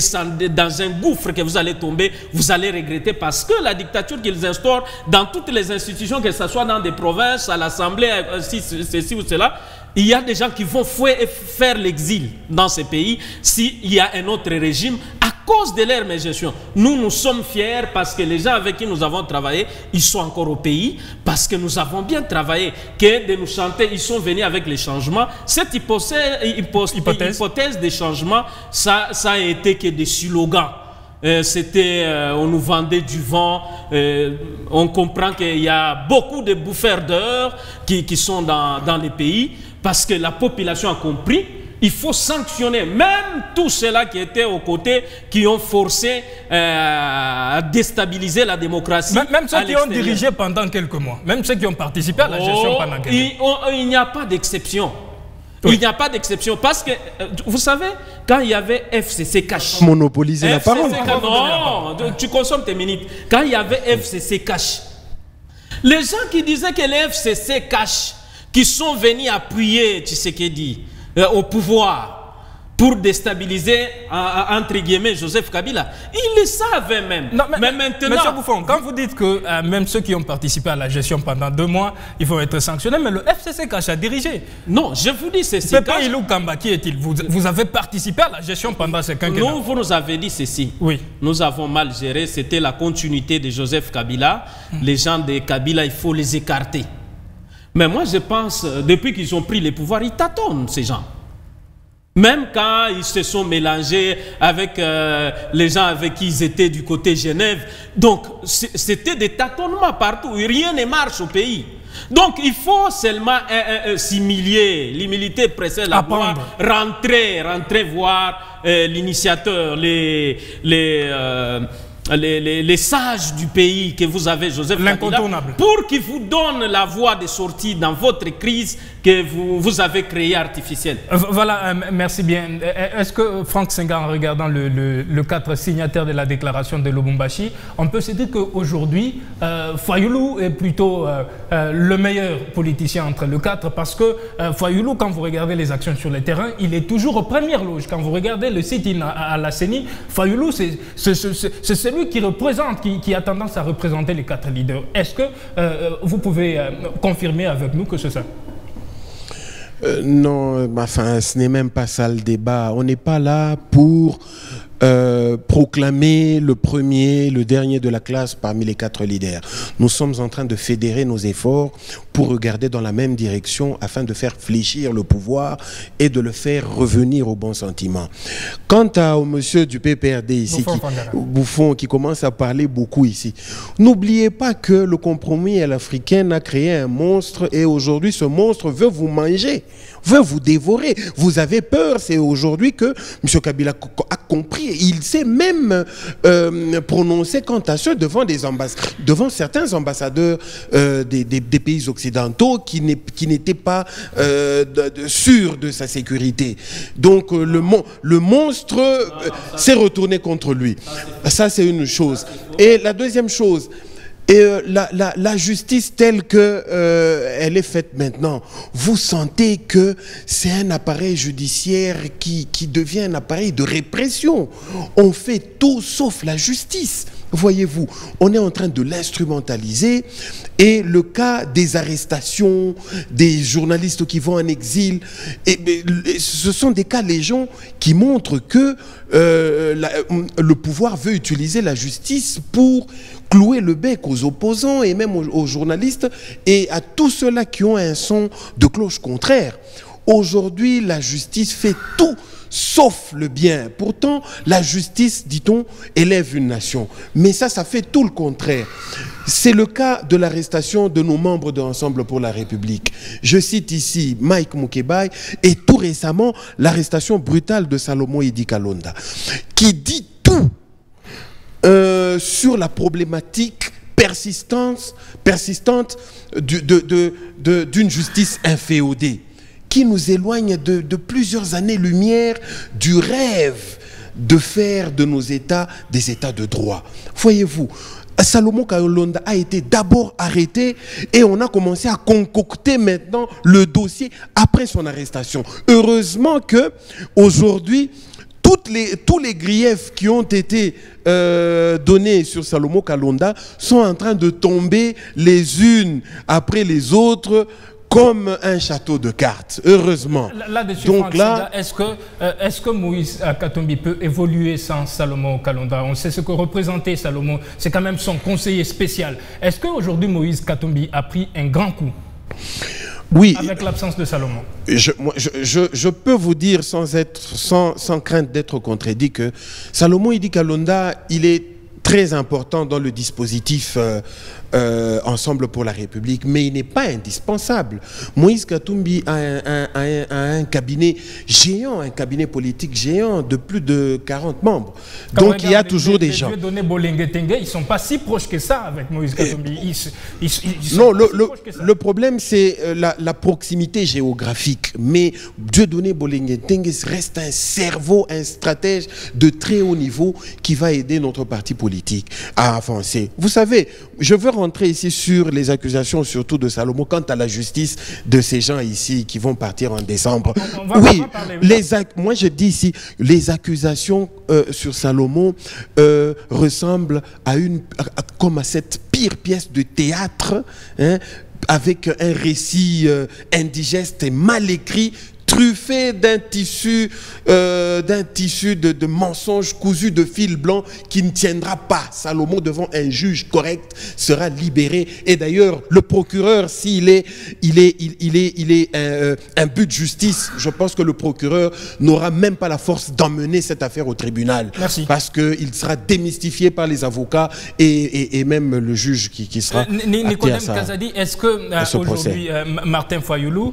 dans un gouffre que vous allez tomber, vous allez regretter parce que la dictature qu'ils instaurent dans toutes les institutions, que ce soit dans des provinces, à l'Assemblée, ceci ou cela, il y a des gens qui vont faire l'exil dans ces pays s'il y a un autre régime à cause de leur gestion. Nous sommes fiers parce que les gens avec qui nous avons travaillé, ils sont encore au pays, parce que nous avons bien travaillé, que de nous chanter, ils sont venus avec les changements. Cette hypothèse des changements, ça a été que des slogans. On nous vendait du vent. On comprend qu'il y a beaucoup de bouffeurs d'heures qui sont dans les pays. Parce que la population a compris, il faut sanctionner même tous ceux-là qui étaient aux côtés, qui ont forcé à déstabiliser la démocratie. Même ceux qui ont dirigé pendant quelques mois, même ceux qui ont participé à la gestion pendant quelques mois. Il n'y a pas d'exception. Oui. Il n'y a pas d'exception. Parce que, vous savez, quand il y avait FCC Cash... Monopoliser la parole. Non, tu consommes tes minutes. Quand il y avait FCC Cash, les gens qui disaient que les FCC Cash, qui sont venus appuyer Tshisekedi au pouvoir pour déstabiliser, entre guillemets, Joseph Kabila. Ils le savaient même. Non, mais maintenant... Monsieur Bouffon, quand vous dites que même ceux qui ont participé à la gestion pendant 2 mois, ils vont être sanctionnés, mais le FCC Cash a dirigé. Non, je vous dis ceci. Pépin Ilou Kamba, qui est-il? Vous avez participé à la gestion pendant ce quinquennat. Vous nous avez dit ceci. Oui. Nous avons mal géré. C'était la continuité de Joseph Kabila. Les gens de Kabila, il faut les écarter. Mais moi, je pense, depuis qu'ils ont pris les pouvoirs, ils tâtonnent, ces gens. Même quand ils se sont mélangés avec les gens avec qui ils étaient du côté Genève. Donc, c'était des tâtonnements partout. Rien ne marche au pays. Donc, il faut seulement s'humilier. L'humilité précède la voix. Rentrer voir l'initiateur, les sages du pays que vous avez, Joseph Kabila, pour qu'ils vous donnent la voie de sortie dans votre crise que vous avez créé artificielle. Voilà, merci bien. Est-ce que Franck Senghor, en regardant le cadre signataire de la déclaration de Lubumbashi, on peut se dire qu'aujourd'hui, Fayulu est plutôt le meilleur politicien entre le cadre, parce que Fayulu, quand vous regardez les actions sur le terrain, il est toujours aux premières loges. Quand vous regardez le sit-in à la CENI, Fayulu, c'est celui qui représente, qui a tendance à représenter les 4 leaders. Est-ce que vous pouvez confirmer avec nous que c'est ça? Non, enfin, ce n'est même pas ça le débat. On n'est pas là pour proclamer le premier, le dernier de la classe parmi les 4 leaders. Nous sommes en train de fédérer nos efforts pour regarder dans la même direction afin de faire fléchir le pouvoir et de le faire revenir au bon sentiment. Quant au monsieur du PPRD ici, Bouffon, qui commence à parler beaucoup ici, n'oubliez pas que le compromis à l'africaine a créé un monstre et aujourd'hui ce monstre veut vous manger, veut vous dévorer. Vous avez peur, c'est aujourd'hui que M. Kabila a compris. Il s'est même prononcé quant à ceux devant certains ambassadeurs des pays occidentaux qui n'étaient pas sûrs de sa sécurité. Donc le monstre s'est retourné contre lui. Ça, c'est une chose. Et la deuxième chose, la justice telle que elle est faite maintenant, vous sentez que c'est un appareil judiciaire qui devient un appareil de répression. On fait tout sauf la justice. Voyez-vous, on est en train de l'instrumentaliser et le cas des arrestations, des journalistes qui vont en exil, ce sont des cas légion qui montrent que le pouvoir veut utiliser la justice pour clouer le bec aux opposants et même aux journalistes et à tous ceux-là qui ont un son de cloche contraire. Aujourd'hui, la justice fait tout sauf le bien. Pourtant, la justice, dit-on, élève une nation. Mais ça fait tout le contraire. C'est le cas de l'arrestation de nos membres de Ensemble pour la République. Je cite ici Mike Mukebai et tout récemment l'arrestation brutale de Salomon Idi Kalonda, qui dit tout sur la problématique persistante d'une justice inféodée, qui nous éloigne de plusieurs années-lumière du rêve de faire de nos États des États de droit. Voyez-vous, Salomon Kalonda a été d'abord arrêté et on a commencé à concocter maintenant le dossier après son arrestation. Heureusement que aujourd'hui, tous les griefs qui ont été donnés sur Salomon Kalonda sont en train de tomber les unes après les autres comme un château de cartes, heureusement. Donc là, est-ce que Moïse Katumbi peut évoluer sans Salomon Kalonda? On sait ce que représentait Salomon, c'est quand même son conseiller spécial. Est-ce qu'aujourd'hui Moïse Katumbi a pris un grand coup? Oui. Avec l'absence de Salomon. Je peux vous dire sans crainte d'être contredit que Salomon Idi Kalonda, il est très important dans le dispositif Ensemble pour la République, mais il n'est pas indispensable. Moïse Katumbi a un cabinet géant, un cabinet politique géant de plus de 40 membres. Donc il y a toujours des gens. Ils ne sont pas si proches que ça avec Moïse Katumbi. Non, le problème c'est la proximité géographique. Mais Dieudonné Bolengue-Tengue reste un cerveau, un stratège de très haut niveau qui va aider notre parti politique à avancer. Vous savez, je veux rentrer ici sur les accusations, surtout de Salomon, quant à la justice de ces gens ici qui vont partir en décembre. Oui, moi je dis ici, les accusations sur Salomon ressemblent comme à cette pire pièce de théâtre, hein, avec un récit indigeste et mal écrit, truffé d'un tissu de mensonges cousus de fil blanc qui ne tiendra pas. Salomon, devant un juge correct, sera libéré. Et d'ailleurs, le procureur, s'il est un but de justice, je pense que le procureur n'aura même pas la force d'emmener cette affaire au tribunal. Merci. Parce qu'il sera démystifié par les avocats et même le juge qui sera Nicodème Kazadi, est-ce que aujourd'hui, Martin Fayulu,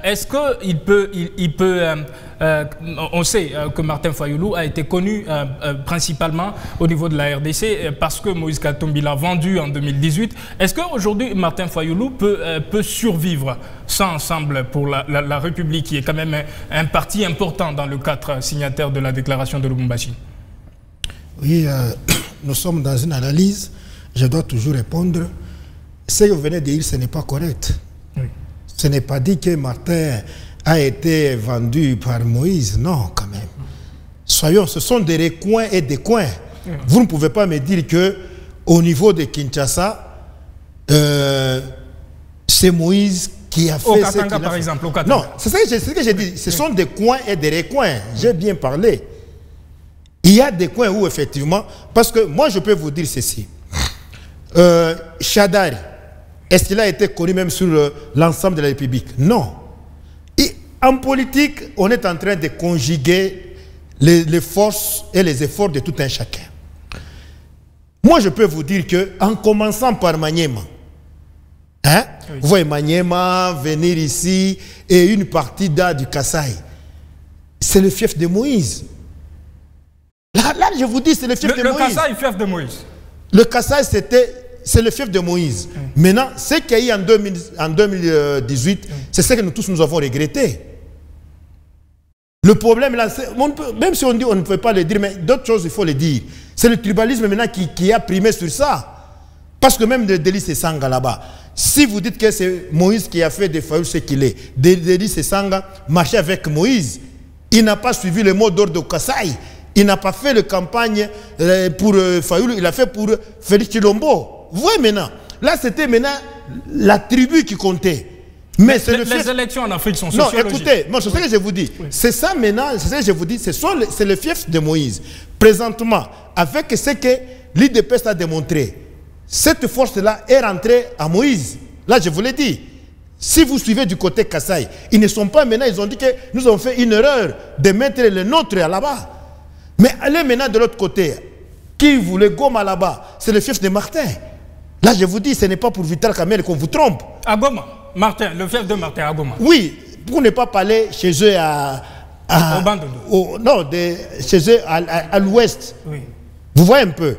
est-ce qu'il peut il peut on sait que Martin Fayulu a été connu principalement au niveau de la RDC parce que Moïse Katumbi l'a vendu en 2018. Est-ce qu'aujourd'hui Martin Fayulu peut survivre sans Ensemble pour la République, qui est quand même un parti important dans le cadre signataire de la déclaration de Lubumbashi? Oui, nous sommes dans une analyse. Je dois toujours répondre. Ce que vous venez de dire, ce n'est pas correct. Oui. Ce n'est pas dit que Martin a été vendu par Moïse. Non, quand même. Soyons, ce sont des recoins et des coins. Oui. Vous ne pouvez pas me dire que au niveau de Kinshasa, c'est Moïse qui a fait au Katanga, par exemple. Au Katanga. Non, c'est ce que j'ai dit. Ce sont des coins et des recoins. J'ai bien parlé. Il y a des coins où, effectivement, parce que moi, je peux vous dire ceci. Chadari, est-ce qu'il a été connu même sur l'ensemble de la République? Non. Et en politique, on est en train de conjuguer les forces et les efforts de tout un chacun. Moi, je peux vous dire qu'en commençant par Maniema, hein, oui. Vous voyez Maniema venir ici et une partie du Kasaï, c'est le fief de Moïse. Là, je vous dis, c'est le fief de Moïse. Le Kasaï, fief de Moïse. Le Kasaï, c'est le fief de Moïse. Maintenant, ce qu'il y a eu en 2018, c'est ce que nous tous nous avons regretté. Le problème, là, même si on dit on ne peut pas le dire, mais d'autres choses, il faut le dire. C'est le tribalisme maintenant qui a primé sur ça. Parce que même Delis Esanga là-bas, si vous dites que c'est Moïse qui a fait de Fayulu ce qu'il est, Delis Esanga marchait avec Moïse, il n'a pas suivi le mot d'ordre de Kasaï. Il n'a pas fait de campagne pour Fayulu, il a fait pour Félix Tshilombo. Vous voyez maintenant, là c'était maintenant la tribu qui comptait. Mais les élections en Afrique sont sociologiques. Non, écoutez, c'est ce que je vous dis. Oui. C'est ça maintenant, c'est ce que je vous dis, c'est le fief de Moïse. Présentement, avec ce que l'IDPS a démontré, cette force-là est rentrée à Moïse. Là, je vous l'ai dit. Si vous suivez du côté Kasaï, ils ne sont pas maintenant, ils ont dit que nous avons fait une erreur de mettre le nôtre là-bas. Mais allez maintenant de l'autre côté. Qui voulait Goma là-bas? C'est le fief de Martin. Là, je vous dis, ce n'est pas pour Vital Kamerhe qu'on vous trompe. À Goma, Martin, le fief de Martin à Goma. Oui, pour ne pas parler chez eux chez eux à l'ouest. Oui. Vous voyez un peu.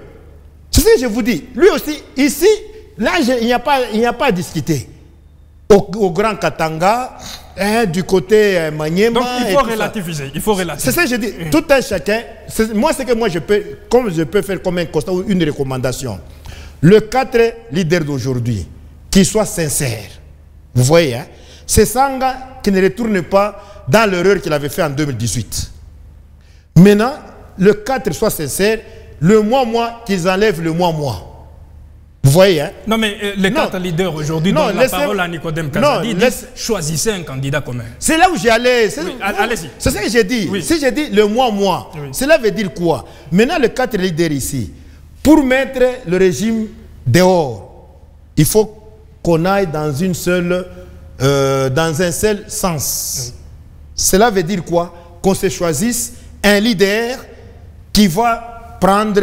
C'est ce que je vous dis. Lui aussi, ici, là, il n'y a pas à discuter. Au Grand Katanga, hein, du côté Maniema. Donc il faut relativiser. Il faut relativiser. C'est ça que je dis. Tout un chacun. Moi, c'est que moi, je peux faire comme un constat ou une recommandation. Le 4 leader d'aujourd'hui, qui soit sincère. Vous voyez, hein, c'est Sanga qui ne retourne pas dans l'erreur qu'il avait fait en 2018. Maintenant, le 4 soit sincère, le mois, qu'ils enlèvent le mois. Vous voyez, hein? Non, mais les 4 leaders aujourd'hui donnent la parole à Nicodème Kazadi. Choisissez un candidat commun. C'est là où j'y allais. Oui, allez-y. C'est ça que j'ai dit. Oui. Si j'ai dit le mois, oui. Cela veut dire quoi? Maintenant, les 4 leaders ici, pour mettre le régime dehors, il faut qu'on aille dans un seul sens. Oui. Cela veut dire quoi? Qu'on se choisisse un leader qui va prendre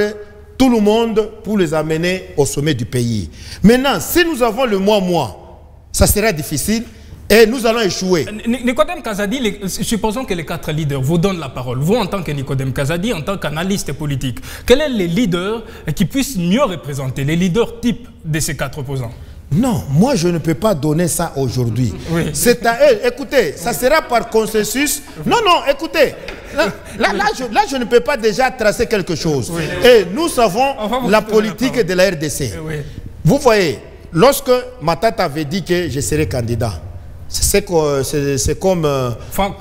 tout le monde pour les amener au sommet du pays. Maintenant, si nous avons le mois, ça sera difficile et nous allons échouer. Nicodème Kazadi, supposons que les 4 leaders vous donnent la parole. Vous, en tant que Nicodème Kazadi, en tant qu'analyste politique, quels sont les leaders qui puissent mieux représenter, les leaders types de ces 4 opposants? Non, moi je ne peux pas donner ça aujourd'hui. Oui. C'est à eux. Écoutez, ça sera par consensus. Non, écoutez. Là, je ne peux pas déjà tracer quelque chose. Oui. Et nous savons la politique de la RDC. Oui. Vous voyez, lorsque Matata avait dit que je serais candidat, c'est comme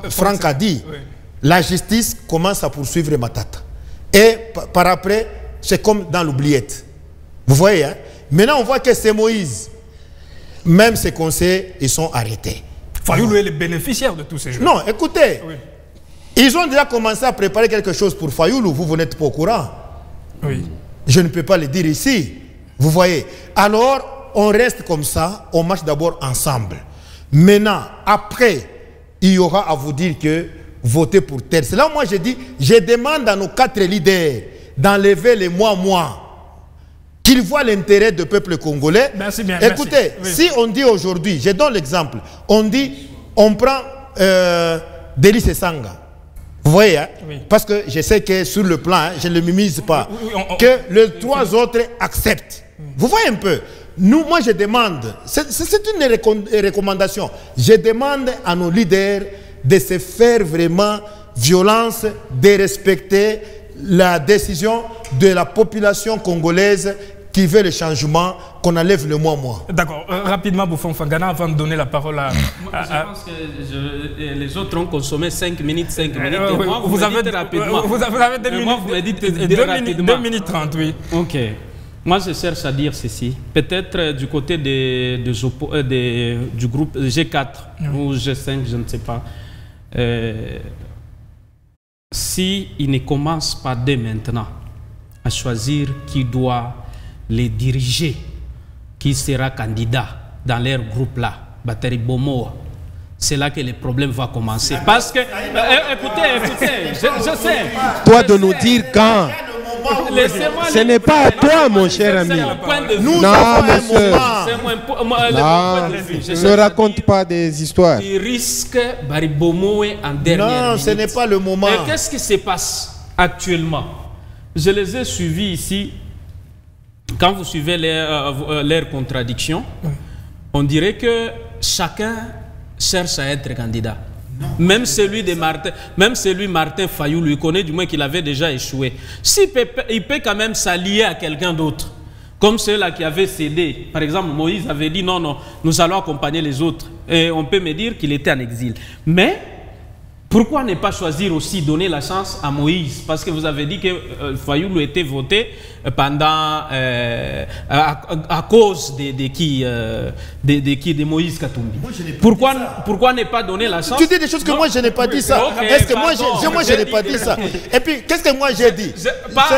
Franck a dit. Oui. La justice commence à poursuivre Matata. Et par après, c'est comme dans l'oubliette. Vous voyez, hein? Maintenant on voit que c'est Moïse. Même ses conseils, ils sont arrêtés. Fayulu est le bénéficiaire de tous ces jeux. Non, écoutez. Oui. Ils ont déjà commencé à préparer quelque chose pour Fayulu. Vous n'êtes pas au courant. Oui. Je ne peux pas le dire ici. Vous voyez. Alors, on reste comme ça. On marche d'abord ensemble. Maintenant, après, il y aura à vous dire que votez pour tel. C'est là où moi je dis, je demande à nos 4 leaders d'enlever les mois. Qu'ils voient l'intérêt du peuple congolais. Merci bien. Écoutez, si on dit aujourd'hui, je donne l'exemple, on dit, on prend Délice Sanga. Vous voyez, hein? Oui. Parce que je sais que sur le plan, hein, je ne le mimise pas, que les trois autres acceptent. Vous voyez un peu. Moi je demande, c'est une recommandation, je demande à nos leaders de se faire vraiment violence, de respecter la décision de la population congolaise qui veut le changement, qu'on enlève le moi. D'accord. Rapidement, Bouffon Fangana, avant de donner la parole à... Je pense que les autres ont consommé 5 minutes, 5 minutes. Oui, moi, vous avez dites rapidement. Vous avez 2 minutes. Moi, vous me dites 2 minutes 30, oui. Ok. Moi, je cherche à dire ceci. Peut-être du côté du groupe G4 ou G5, je ne sais pas. Si il ne commence pas dès maintenant à choisir qui doit les diriger, qui sera candidat dans leur groupe là, Batari Bomoa, c'est là que le problème va commencer. Parce que, écoutez, je sais. Toi de nous dire quand. Ce n'est pas à toi, mon cher ami. Nous non, monsieur. Ne raconte pas des histoires. Il risque Baribomoe en dernière minute. Non, ce n'est pas le moment. Et qu'est-ce qui se passe actuellement? Je les ai suivis ici. Quand vous suivez leurs contradictions, on dirait que chacun cherche à être candidat. Même celui Martin Fayou, lui connaît du moins qu'il avait déjà échoué. Il peut quand même s'allier à quelqu'un d'autre. Comme ceux-là qui avaient cédé. Par exemple, Moïse avait dit non, nous allons accompagner les autres. Et on peut me dire qu'il était en exil. Mais pourquoi ne pas choisir aussi, donner la chance à Moïse? Parce que vous avez dit que Fayou était voté pendant, à cause de Moïse Katumbi. Pourquoi ne pas donner la chance? Tu dis des choses que moi je n'ai pas dit ça. Okay, est-ce que moi je n'ai pas dit ça? Et puis qu'est-ce que moi j'ai dit? Ce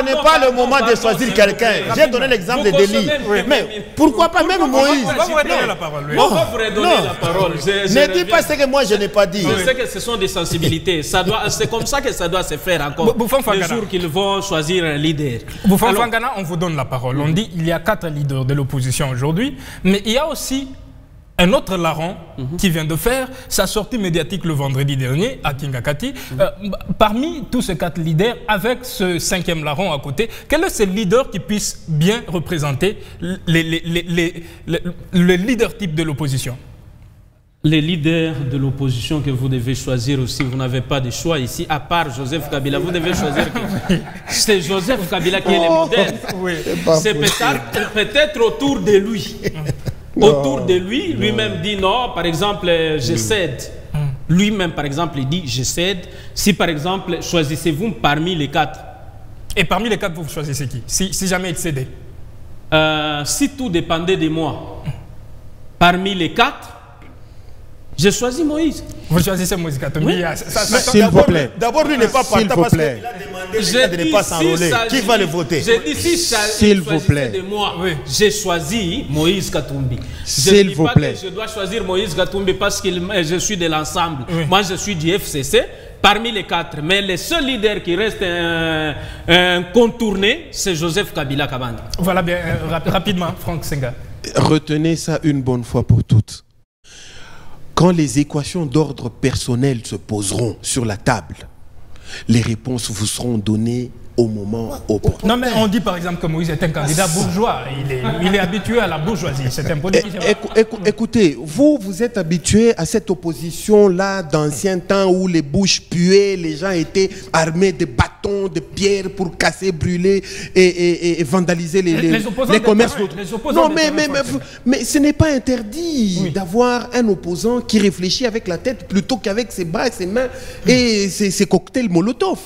n'est pas le moment de choisir quelqu'un. J'ai donné l'exemple de Déli. Mais pourquoi pas même Moïse? On va vous redonner la parole. On va vous redonner la parole. Ne dis pas ce que moi je n'ai pas dit. Je sais que ce sont des sensibilités. C'est comme ça que ça doit se faire encore. Le jour qu'ils vont choisir un leader. Bouffon Fangana, on vous donne la parole. On dit qu'il y a 4 leaders de l'opposition aujourd'hui, mais il y a aussi un autre larron qui vient de faire sa sortie médiatique le vendredi dernier à Kingakati. Parmi tous ces 4 leaders, avec ce 5e larron à côté, quel est ce leader qui puisse bien représenter le leader type de l'opposition? Les leaders de l'opposition que vous devez choisir aussi, vous n'avez pas de choix ici, à part Joseph Kabila. Vous devez choisir c'est Joseph Kabila qui est le modèle. C'est peut-être autour de lui. Autour de lui, lui-même dit non, par exemple, je cède. Lui-même, par exemple, il dit je cède. Si, par exemple, choisissez-vous parmi les 4. Et parmi les 4, vous choisissez qui? Si jamais il cédait. Si tout dépendait de moi, parmi les 4, j'ai choisi Moïse. Vous choisissez Moïse Katumbi. Oui. S'il vous plaît. D'abord, lui n'est pas partant parce qu'il a demandé de ne pas s'enrôler. Qui va le voter? J'ai dit s'il vous plaît. De moi, j'ai choisi Moïse Katumbi. S'il vous plaît. Je dois choisir Moïse Katumbi parce que je suis de l'ensemble. Moi, je suis du FCC. Parmi les 4, mais le seul leader qui reste contourné, c'est Joseph Kabila Kabanda. Voilà bien, rapidement, Franck Senga. Retenez ça une bonne fois pour toutes. Quand les équations d'ordre personnel se poseront sur la table, les réponses vous seront données au moment opportun. Non, mais on dit par exemple que Moïse est un candidat bourgeois. Il est habitué à la bourgeoisie. C'est un politique. Écoutez, vous êtes habitué à cette opposition-là d'anciens temps où les bouches puaient, les gens étaient armés de bâtons, de pierres pour casser, brûler et vandaliser les commerces. Non, mais ce n'est pas interdit d'avoir un opposant qui réfléchit avec la tête plutôt qu'avec ses bras et ses mains et ses cocktails Molotov.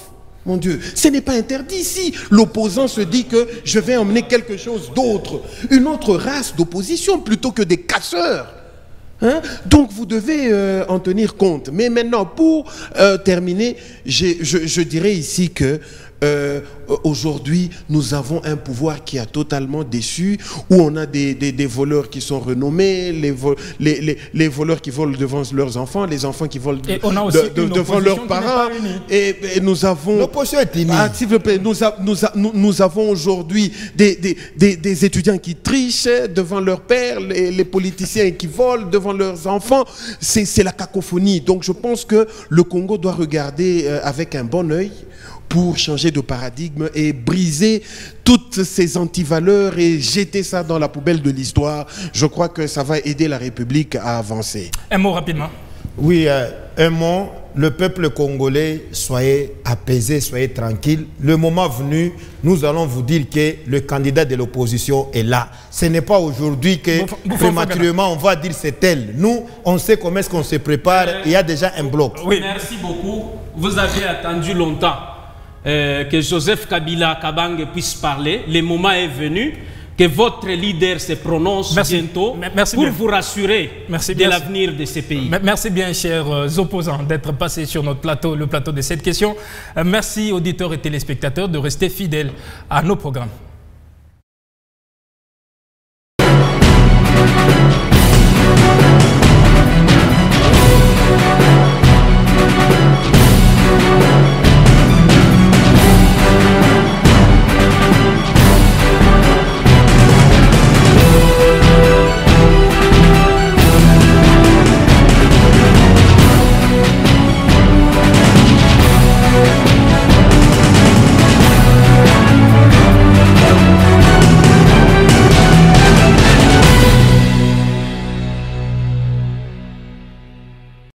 Mon Dieu, ce n'est pas interdit si l'opposant se dit que je vais emmener quelque chose d'autre, une autre race d'opposition plutôt que des casseurs. Hein? Donc vous devez en tenir compte. Mais maintenant, pour terminer, je dirais ici que aujourd'hui, nous avons un pouvoir qui a totalement déçu, où on a des voleurs qui sont renommés, les voleurs qui volent devant leurs enfants, les enfants qui volent devant leurs parents. Et nous avons... L'opposition est unie. S'il vous plaît, nous avons aujourd'hui des étudiants qui trichent devant leurs pères, les politiciens qui volent devant leurs enfants. C'est la cacophonie. Donc je pense que le Congo doit regarder avec un bon œil pour changer de paradigme et briser toutes ces antivaleurs et jeter ça dans la poubelle de l'histoire. Je crois que ça va aider la République à avancer. Un mot rapidement. Oui, un mot. Le peuple congolais, soyez apaisés, soyez tranquilles. Le moment venu, nous allons vous dire que le candidat de l'opposition est là. Ce n'est pas aujourd'hui que prématurément on va dire c'est elle. Nous, on sait comment est-ce qu'on se prépare. Il y a déjà un bloc. Oui. Merci beaucoup. Vous avez attendu longtemps que Joseph Kabila Kabange puisse parler. Le moment est venu. Que votre leader se prononce bientôt pour vous rassurer de l'avenir de ces pays. Merci bien, chers opposants, d'être passés sur notre plateau, le plateau de cette question. Merci, auditeurs et téléspectateurs, de rester fidèles à nos programmes.